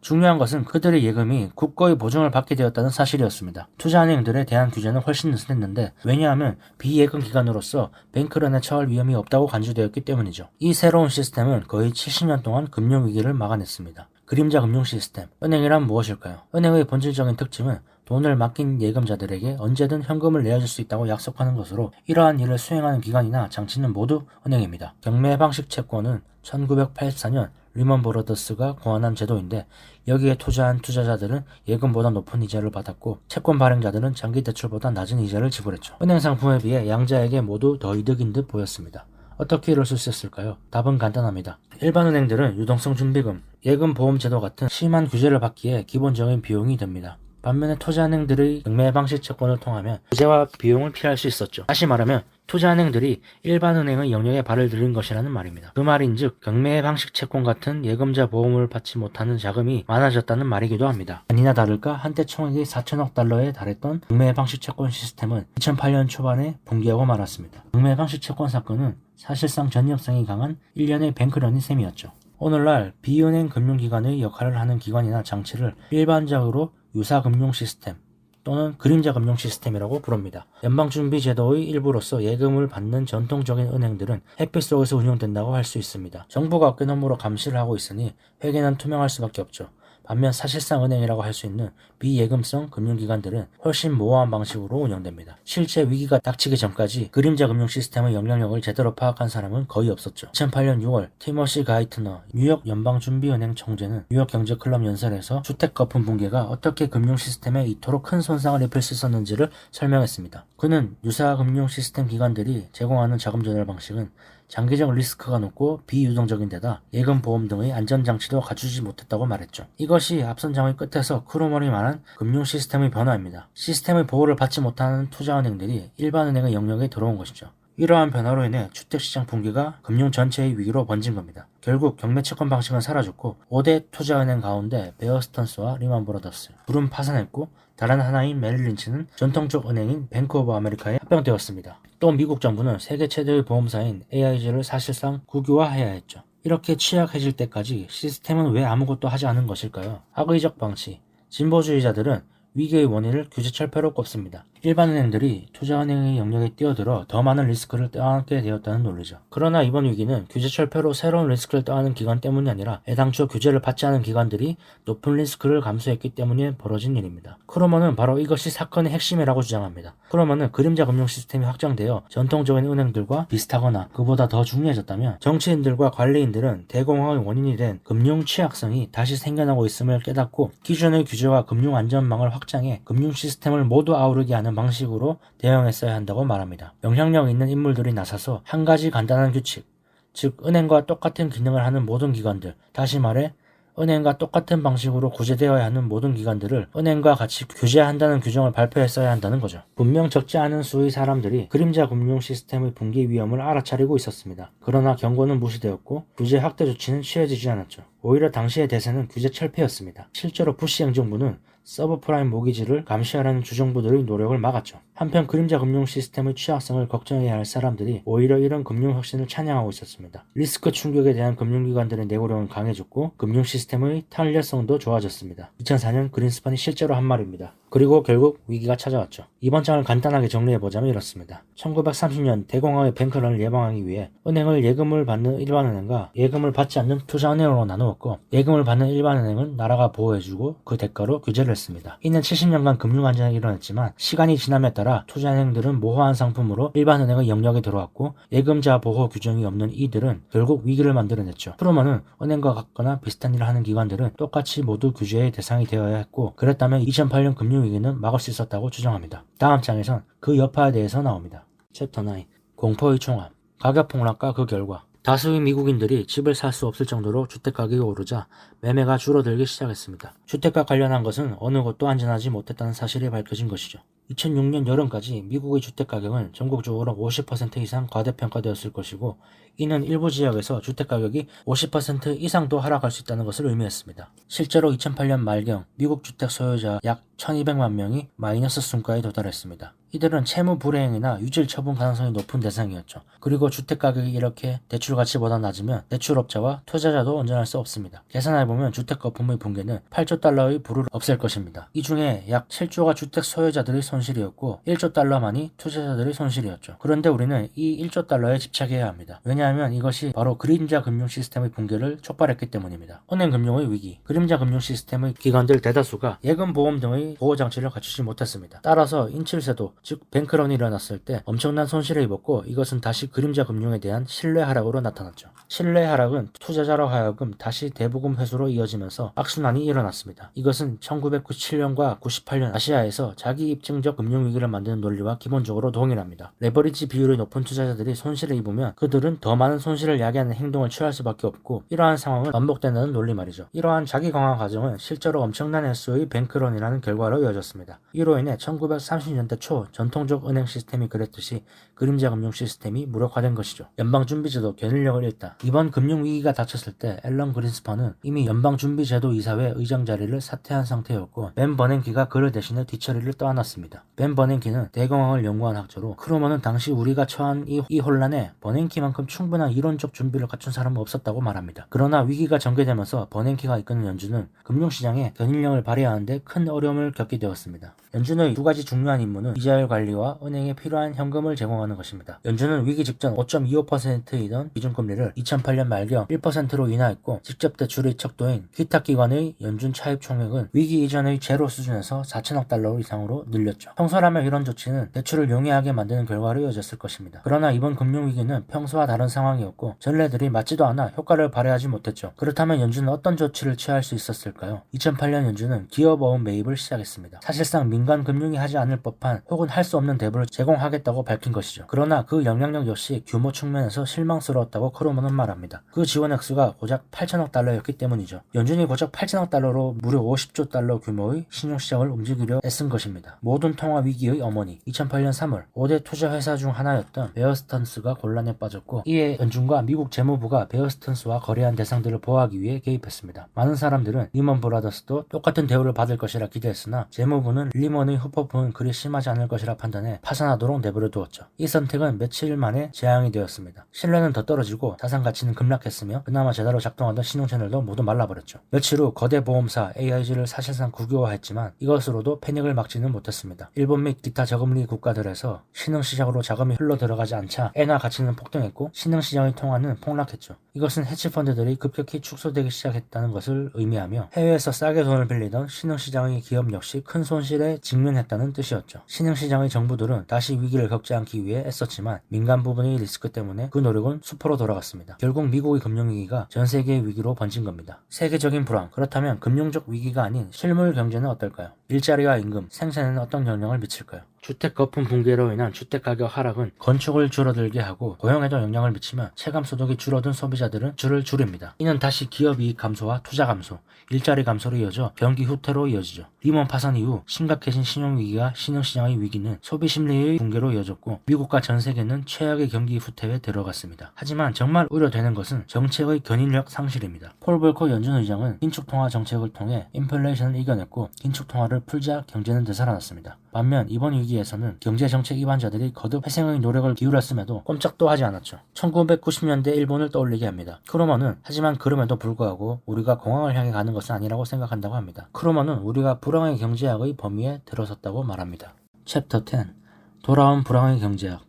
중요한 것은 그들의 예금이 국고의 보증을 받게 되었다는 사실이었습니다. 투자은행들에 대한 규제는 훨씬 느슨했는데 왜냐하면 비예금 기관으로서 뱅크런에 처할 위험이 없다고 간주되었기 때문이죠. 이 새로운 시스템은 거의 70년 동안 금융위기를 막아냈습니다. 그림자 금융 시스템, 은행이란 무엇일까요? 은행의 본질적인 특징은 돈을 맡긴 예금자들에게 언제든 현금을 내어줄 수 있다고 약속하는 것으로 이러한 일을 수행하는 기관이나 장치는 모두 은행입니다. 경매 방식 채권은 1984년 리먼 브러더스가 고안한 제도인데 여기에 투자한 투자자들은 예금보다 높은 이자를 받았고 채권 발행자들은 장기 대출보다 낮은 이자를 지불했죠. 은행 상품에 비해 양자에게 모두 더 이득인 듯 보였습니다. 어떻게 이럴 수 있었을까요? 답은 간단합니다. 일반 은행들은 유동성 준비금, 예금 보험 제도 같은 심한 규제를 받기에 기본적인 비용이 듭니다. 반면에 투자은행들의 경매 방식 채권을 통하면 규제와 비용을 피할 수 있었죠. 다시 말하면 투자은행들이 일반 은행의 영역에 발을 들인 것이라는 말입니다. 그 말인즉 경매 방식 채권 같은 예금자 보험을 받지 못하는 자금이 많아졌다는 말이기도 합니다. 아니나 다를까 한때 총액이 4천억 달러에 달했던 경매 방식 채권 시스템은 2008년 초반에 붕괴하고 말았습니다. 경매 방식 채권 사건은 사실상 전엽성이 강한 일련의 뱅크런인 셈이었죠. 오늘날 비은행 금융기관의 역할을 하는 기관이나 장치를 일반적으로 유사금융 시스템 또는 그림자 금융 시스템이라고 부릅니다. 연방준비제도의 일부로서 예금을 받는 전통적인 은행들은 햇빛 속에서 운영된다고 할 수 있습니다. 정부가 어깨 너머로 감시를 하고 있으니 회계는 투명할 수밖에 없죠. 반면 사실상 은행이라고 할 수 있는 비예금성 금융기관들은 훨씬 모호한 방식으로 운영됩니다. 실제 위기가 닥치기 전까지 그림자 금융 시스템의 영향력을 제대로 파악한 사람은 거의 없었죠. 2008년 6월 티머시 가이트너 뉴욕 연방준비은행 총재는 뉴욕 경제클럽 연설에서 주택 거품 붕괴가 어떻게 금융 시스템에 이토록 큰 손상을 입힐 수 있었는지를 설명했습니다. 그는 유사 금융 시스템 기관들이 제공하는 자금 조달 방식은 장기적 리스크가 높고 비유동적인 데다 예금 보험 등의 안전장치도 갖추지 못했다고 말했죠. 이것이 앞선 장의 끝에서 크루먼이 말한 금융 시스템의 변화입니다. 시스템의 보호를 받지 못하는 투자은행들이 일반은행의 영역에 들어온 것이죠. 이러한 변화로 인해 주택시장 붕괴가 금융 전체의 위기로 번진 겁니다. 결국 경매채권 방식은 사라졌고 5대 투자은행 가운데 베어스턴스와 리만브라더스, 둘은 파산했고 다른 하나인 메릴린치는 전통적 은행인 뱅크 오브 아메리카에 합병되었습니다. 또 미국 정부는 세계 최대의 보험사인 AIG를 사실상 국유화해야 했죠. 이렇게 취약해질 때까지 시스템은 왜 아무것도 하지 않은 것일까요? 악의적 방치. 진보주의자들은 위기의 원인을 규제철폐로 꼽습니다. 일반 은행들이 투자은행의 영역에 뛰어들어 더 많은 리스크를 떠안게 되었다는 논리죠. 그러나 이번 위기는 규제철폐로 새로운 리스크를 떠안은 기관 때문이 아니라 애당초 규제를 받지 않은 기관들이 높은 리스크를 감수했기 때문에 벌어진 일입니다. 크루먼은 바로 이것이 사건의 핵심이라고 주장합니다. 크루먼은 그림자 금융 시스템이 확장되어 전통적인 은행들과 비슷하거나 그보다 더 중요해졌다면 정치인들과 관리인들은 대공황의 원인이 된 금융 취약성이 다시 생겨나고 있음을 깨닫고 기존의 규제와 금융 안전망을 확장해 금융 시스템을 모두 아우르게 하는 방식으로 대응했어야 한다고 말합니다. 영향력 있는 인물들이 나서서 한 가지 간단한 규칙, 즉 은행과 똑같은 기능을 하는 모든 기관들, 다시 말해 은행과 똑같은 방식으로 구제되어야 하는 모든 기관들을 은행과 같이 규제한다는 규정을 발표했어야 한다는 거죠. 분명 적지 않은 수의 사람들이 그림자 금융 시스템의 붕괴 위험을 알아차리고 있었습니다. 그러나 경고는 무시되었고 규제 확대 조치는 취해지지 않았죠. 오히려 당시의 대세는 규제 철폐였습니다. 실제로 부시 행정부는 서브프라임 모기지를 감시하라는 주정부들의 노력을 막았죠. 한편 그림자 금융 시스템의 취약성을 걱정해야 할 사람들이 오히려 이런 금융 혁신을 찬양하고 있었습니다. 리스크 충격에 대한 금융기관들의 내고력은 강해졌고 금융 시스템의 탄력성도 좋아졌습니다. 2004년 그린스판이 실제로 한 말입니다. 그리고 결국 위기가 찾아왔죠. 이번 장을 간단하게 정리해보자면 이렇습니다. 1930년 대공황의 뱅크런을 예방하기 위해 은행을 예금을 받는 일반은행과 예금을 받지 않는 투자은행으로 나누었고 예금을 받는 일반은행은 나라가 보호해주고 그 대가로 규제를 했습니다. 이는 70년간 금융안전이 일어났지만 시간이 지남에 따라 투자은행들은 모호한 상품으로 일반은행의 영역에 들어왔고 예금자 보호 규정이 없는 이들은 결국 위기를 만들어냈죠. 크루먼은 은행과 같거나 비슷한 일을 하는 기관들은 똑같이 모두 규제의 대상이 되어야 했고 그랬다면 2008년 금융위기는 막을 수 있었다고 주장합니다. 다음 장에선 그 여파에 대해서 나옵니다. 챕터 9. 공포의 총합. 가격 폭락과 그 결과. 다수의 미국인들이 집을 살 수 없을 정도로 주택가격이 오르자 매매가 줄어들기 시작했습니다. 주택과 관련한 것은 어느 곳도 안전하지 못했다는 사실이 밝혀진 것이죠. 2006년 여름까지 미국의 주택가격은 전국적으로 50% 이상 과대평가되었을 것이고 이는 일부 지역에서 주택가격이 50% 이상도 하락할 수 있다는 것을 의미했습니다. 실제로 2008년 말경 미국 주택 소유자 약 1200만 명이 마이너스 순가에 도달했습니다. 이들은 채무 불이행이나 유질 처분 가능성이 높은 대상이었죠. 그리고 주택가격이 이렇게 대출가치보다 낮으면 대출업자와 투자자도 온전할 수 없습니다. 계산해보면 주택거품의 붕괴는 8조 달러의 부를 없앨 것입니다. 이 중에 약 7조가 주택 소유자들의 손실이었고 1조 달러만이 투자자들의 손실이었죠. 그런데 우리는 이 1조 달러에 집착해야 합니다. 왜냐하면 이것이 바로 그림자 금융 시스템의 붕괴를 촉발했기 때문입니다. 은행 금융의 위기, 그림자 금융 시스템의 기관들 대다수가 예금 보험 등의 보호장치를 갖추지 못했습니다. 따라서 인출세도 즉 뱅크런이 일어났을 때 엄청난 손실을 입었고 이것은 다시 그림자 금융에 대한 신뢰 하락으로 나타났죠. 신뢰 하락은 투자자로 하여금 다시 대부금 회수로 이어지면서 악순환이 일어났습니다. 이것은 1997년과 98년 아시아에서 자기 입증적 금융위기를 만드는 논리와 기본적으로 동일합니다. 레버리지 비율이 높은 투자자들이 손실을 입으면 그들은 더 많은 손실을 야기하는 행동을 취할 수밖에 없고 이러한 상황은 반복된다는 논리 말이죠. 이러한 자기 강화 과정은 실제로 엄청난 횟수의 뱅크런이라는 결과로 이어졌습니다. 이로 인해 1930년대 초 전통적 은행 시스템이 그랬듯이 그림자 금융 시스템이 무력화된 것이죠. 연방준비제도 견인력을 잃다. 이번 금융위기가 닥쳤을 때 앨런 그린스펀은 이미 연방준비제도 이사회 의장 자리를 사퇴한 상태였고 벤 버냉키가 그를 대신해 뒤처리를 떠안았습니다. 벤 버냉키는 대공황을 연구한 학자로 크루먼은 당시 우리가 처한 이 혼란에 버냉키만큼 충분한 이론적 준비를 갖춘 사람은 없었다고 말합니다. 그러나 위기가 전개되면서 버냉키가 이끄는 연준은 금융시장에 견인력을 발휘하는데 큰 어려움을 겪게 되었습니다. 연준의 두 가지 중요한 임무는 이자율 관리와 은행에 필요한 현금을 제공하는 것입니다. 연준은 위기 직전 5.25%이던 기준금리를 2008년 말경 1%로 인하했고 직접 대출의 척도인 기타 기관의 연준 차입 총액은 위기 이전의 제로 수준에서 4천억 달러 이상으로 늘렸죠. 평소라면 이런 조치는 대출을 용이하게 만드는 결과로 이어졌을 것입니다. 그러나 이번 금융위기는 평소와 다른 상황이었고 전례들이 맞지도 않아 효과를 발휘하지 못했죠. 그렇다면 연준은 어떤 조치를 취할 수 있었을까요? 2008년 연준은 기업어음 매입을 시작했습니다. 사실상 민간 금융이 하지 않을 법한 혹은 할 수 없는 대부를 제공하겠다고 밝힌 것이죠. 그러나 그 영향력 역시 규모 측면에서 실망스러웠다고 크루먼은 말합니다. 그 지원 액수가 고작 8천억 달러였기 때문이죠. 연준이 고작 8천억 달러로 무려 50조 달러 규모의 신용시장을 움직이려 애쓴 것입니다. 모든 통화 위기의 어머니 2008년 3월 5대 투자회사 중 하나였던 베어스턴스가 곤란에 빠졌고 이에 연준과 미국 재무부가 베어스턴스와 거래한 대상들을 보호하기 위해 개입했습니다. 많은 사람들은 리먼 브라더스도 똑같은 대우를 받을 것이라 기대했으나 재무부는 리먼의 후폭풍은 그리 심하지 않을 것이라 판단해 파산하도록 내버려 두었죠. 이 선택은 며칠 만에 재앙이 되었습니다. 신뢰는 더 떨어지고 자산 가치는 급락했으며 그나마 제대로 작동하던 신용 채널도 모두 말라버렸죠. 며칠 후 거대 보험사 AIG를 사실상 국유화했지만 이것으로도 패닉을 막지는 못했습니다. 일본 및 기타 저금리 국가들에서 신흥시장으로 자금이 흘러 들어가지 않자 엔화 가치는 폭등했고 신흥시장의 통화는 폭락했죠. 이것은 해치펀드들이 급격히 축소되기 시작했다는 것을 의미하며 해외에서 싸게 돈을 빌리던 신흥시장의 기업 역시 큰 손실에 직면했다는 뜻이었죠. 신흥시장의 정부들은 다시 위기를 겪지 않기 위해 애썼지만 민간 부분의 리스크 때문에 그 노력은 수포로 돌아갔습니다. 결국 미국의 금융위기가 전 세계의 위기로 번진 겁니다. 세계적인 불황, 그렇다면 금융적 위기가 아닌 실물 경제는 어떨까요? 일자리와 임금, 생산에는 어떤 영향을 미칠까요? 주택 거품 붕괴로 인한 주택가격 하락은 건축을 줄어들게 하고 고용에도 영향을 미치며 체감소득이 줄어든 소비자들은 줄을 줄입니다. 이는 다시 기업이익 감소와 투자 감소, 일자리 감소로 이어져 경기 후퇴로 이어지죠. 리먼 파산 이후 심각해진 신용위기와 신흥시장의 위기는 소비심리의 붕괴로 이어졌고 미국과 전 세계는 최악의 경기 후퇴에 들어갔습니다. 하지만 정말 우려되는 것은 정책의 견인력 상실입니다. 폴 볼커 연준 의장은 긴축통화 정책을 통해 인플레이션을 이겨냈고 긴축통화를 풀자 경제는 되살아났습니다. 반면 이번 위기에서는 경제정책 입안자들이 거듭 회생의 노력을 기울였음에도 꼼짝도 하지 않았죠. 1990년대 일본을 떠올리게 합니다. 크루먼은 하지만 그럼에도 불구하고 우리가 공황을 향해 가는 것은 아니라고 생각한다고 합니다. 크루먼은 우리가 불황의 경제학의 범위에 들어섰다고 말합니다. 챕터 10. 돌아온 불황의 경제학.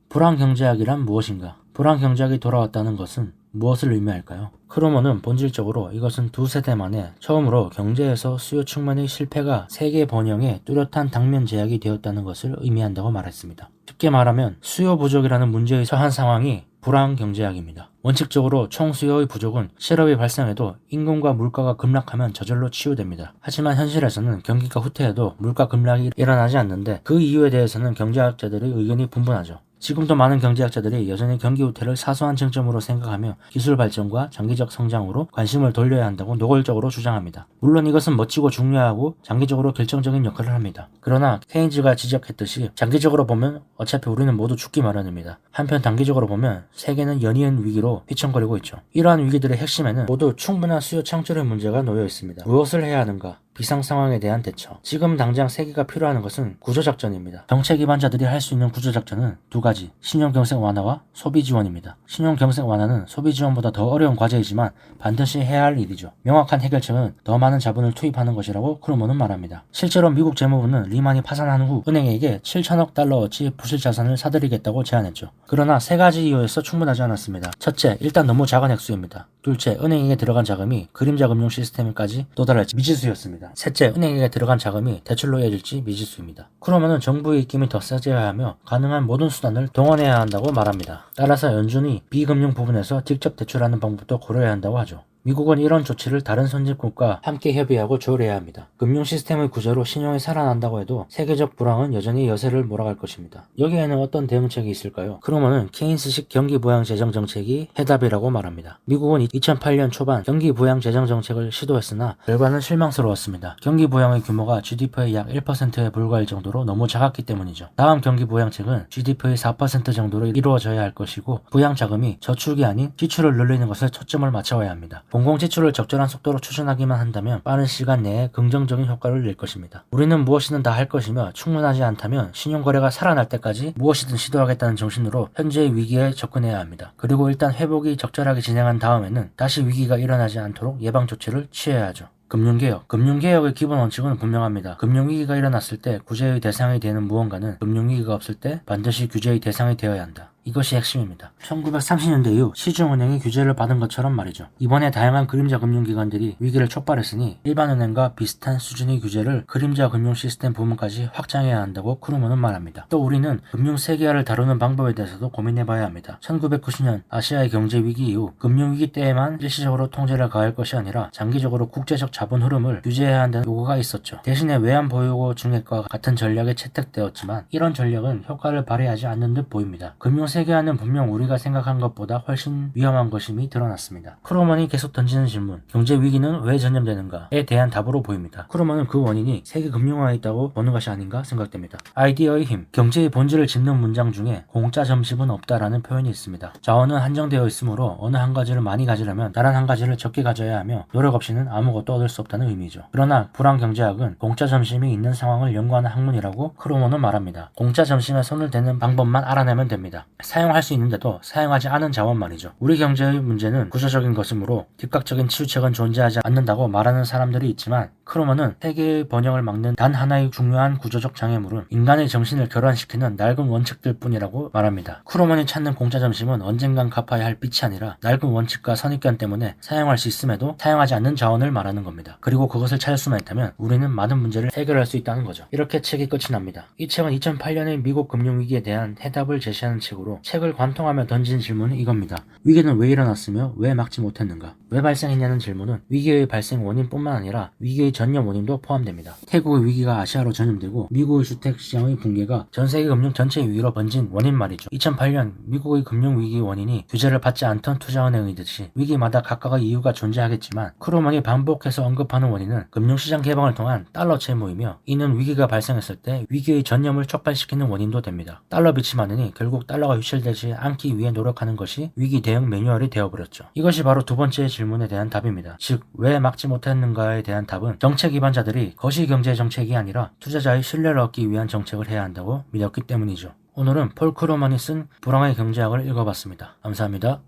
불황 경제학이란 무엇인가? 불황 경제학이 돌아왔다는 것은 무엇을 의미할까요? 크루먼은 본질적으로 이것은 두 세대 만에 처음으로 경제에서 수요 측면의 실패가 세계 번영에 뚜렷한 당면 제약이 되었다는 것을 의미한다고 말했습니다. 쉽게 말하면 수요 부족이라는 문제에 처한 상황이 불황 경제학입니다. 원칙적으로 총 수요의 부족은 실업이 발생해도 임금과 물가가 급락하면 저절로 치유됩니다. 하지만 현실에서는 경기가 후퇴해도 물가 급락이 일어나지 않는데 그 이유에 대해서는 경제학자들의 의견이 분분하죠. 지금도 많은 경제학자들이 여전히 경기 후퇴를 사소한 쟁점으로 생각하며 기술 발전과 장기적 성장으로 관심을 돌려야 한다고 노골적으로 주장합니다. 물론 이것은 멋지고 중요하고 장기적으로 결정적인 역할을 합니다. 그러나 케인즈가 지적했듯이 장기적으로 보면 어차피 우리는 모두 죽기 마련입니다. 한편 단기적으로 보면 세계는 연이은 위기로 휘청거리고 있죠. 이러한 위기들의 핵심에는 모두 충분한 수요 창출의 문제가 놓여 있습니다. 무엇을 해야 하는가? 비상 상황에 대한 대처. 지금 당장 세계가 필요한 것은 구조작전입니다. 정책 기반자들이 할 수 있는 구조작전은 두 가지, 신용경색 완화와 소비지원입니다. 신용경색 완화는 소비지원보다 더 어려운 과제이지만 반드시 해야 할 일이죠. 명확한 해결책은 더 많은 자본을 투입하는 것이라고 크루먼은 말합니다. 실제로 미국 재무부는 리만이 파산한 후 은행에게 7천억 달러어치 부실 자산을 사들이겠다고 제안했죠. 그러나 세 가지 이유에서 충분하지 않았습니다. 첫째, 일단 너무 작은 액수입니다. 둘째, 은행에게 들어간 자금이 그림자 금융 시스템까지 도달할지 미지수였습니다. 셋째, 은행에게 들어간 자금이 대출로 이어질지 미지수입니다. 크루먼은 정부의 입김이 더 세져야 하며 가능한 모든 수단을 동원해야 한다고 말합니다. 따라서 연준이 비금융 부분에서 직접 대출하는 방법도 고려해야 한다고 하죠. 미국은 이런 조치를 다른 선진국과 함께 협의하고 조율해야 합니다. 금융 시스템의 구조로 신용이 살아난다고 해도 세계적 불황은 여전히 여세를 몰아갈 것입니다. 여기에는 어떤 대응책이 있을까요? 크루먼은 케인스식 경기 부양 재정 정책이 해답이라고 말합니다. 미국은 2008년 초반 경기 부양 재정 정책을 시도했으나 결과는 실망스러웠습니다. 경기 부양의 규모가 GDP의 약 1%에 불과할 정도로 너무 작았기 때문이죠. 다음 경기 부양책은 GDP의 4% 정도로 이루어져야 할 것이고 부양 자금이 저축이 아닌 지출을 늘리는 것에 초점을 맞춰야 합니다. 공공 지출을 적절한 속도로 추진하기만 한다면 빠른 시간 내에 긍정적인 효과를 낼 것입니다. 우리는 무엇이든 다 할 것이며 충분하지 않다면 신용거래가 살아날 때까지 무엇이든 시도하겠다는 정신으로 현재의 위기에 접근해야 합니다. 그리고 일단 회복이 적절하게 진행한 다음에는 다시 위기가 일어나지 않도록 예방 조치를 취해야 하죠. 금융개혁. 금융개혁의 기본 원칙은 분명합니다. 금융위기가 일어났을 때 구제의 대상이 되는 무언가는 금융위기가 없을 때 반드시 규제의 대상이 되어야 한다. 이것이 핵심입니다. 1930년대 이후 시중은행이 규제를 받은 것처럼 말이죠. 이번에 다양한 그림자 금융기관들이 위기를 촉발했으니 일반은행과 비슷한 수준의 규제를 그림자 금융 시스템 부문까지 확장해야 한다고 크루먼은 말합니다. 또 우리는 금융 세계화를 다루는 방법에 대해서도 고민해봐야 합니다. 1990년 아시아의 경제 위기 이후 금융위기 때에만 일시적으로 통제를 가할 것이 아니라 장기적으로 국제적 자본 흐름을 규제해야 한다는 요구가 있었죠. 대신에 외환보유고 증액과 같은 전략이 채택되었지만 이런 전략은 효과를 발휘하지 않는 듯 보입니다. 금융 세계화는 분명 우리가 생각한 것보다 훨씬 위험한 것임이 드러났습니다. 크루먼이 계속 던지는 질문, 경제 위기는 왜 전염되는가에 대한 답으로 보입니다. 크루먼은 그 원인이 세계 금융화에 있다고 보는 것이 아닌가 생각됩니다. 아이디어의 힘, 경제의 본질을 짚는 문장 중에 공짜 점심은 없다라는 표현이 있습니다. 자원은 한정되어 있으므로 어느 한 가지를 많이 가지려면 다른 한 가지를 적게 가져야 하며 노력 없이는 아무것도 얻을 수 없다는 의미죠. 그러나 불황 경제학은 공짜 점심이 있는 상황을 연구하는 학문이라고 크루먼은 말합니다. 공짜 점심에 손을 대는 방법만 알아내면 됩니다. 사용할 수 있는데도 사용하지 않은 자원 말이죠. 우리 경제의 문제는 구조적인 것이므로 즉각적인 치유책은 존재하지 않는다고 말하는 사람들이 있지만 크루먼은 세계의 번영을 막는 단 하나의 중요한 구조적 장애물은 인간의 정신을 결란시키는 낡은 원칙들 뿐이라고 말합니다. 크루먼이 찾는 공짜 점심은 언젠간 갚아야 할 빚이 아니라 낡은 원칙과 선입견 때문에 사용할 수 있음에도 사용하지 않는 자원을 말하는 겁니다. 그리고 그것을 찾을 수만 있다면 우리는 많은 문제를 해결할 수 있다는 거죠. 이렇게 책이 끝이 납니다. 이 책은 2008년의 미국 금융위기에 대한 해답을 제시하는 책으로 책을 관통하며 던진 질문은 이겁니다. 위기는 왜 일어났으며 왜 막지 못했는가? 왜 발생했냐는 질문은 위기의 발생 원인뿐만 아니라 위기의 전염 원인도 포함됩니다. 태국의 위기가 아시아로 전염되고 미국의 주택시장의 붕괴가 전세계 금융 전체 위기로 번진 원인 말이죠. 2008년 미국의 금융위기 원인이 규제를 받지 않던 투자은행이듯이 위기마다 각각의 이유가 존재하겠지만 크루먼이 반복해서 언급하는 원인은 금융시장 개방을 통한 달러 채무이며 이는 위기가 발생했을 때 위기의 전염을 촉발시키는 원인도 됩니다. 달러 빚이 많으니 결국 달러가 유출되지 않기 위해 노력하는 것이 위기 대응 매뉴얼이 되어버렸죠. 이것이 바로 두 번째 질문에 대한 답입니다. 즉, 왜 막지 못했는가에 대한 답은 정책 기반자들이 거시경제 정책이 아니라 투자자의 신뢰를 얻기 위한 정책을 해야 한다고 믿었기 때문이죠. 오늘은 폴 크루먼이 쓴 불황의 경제학을 읽어봤습니다. 감사합니다.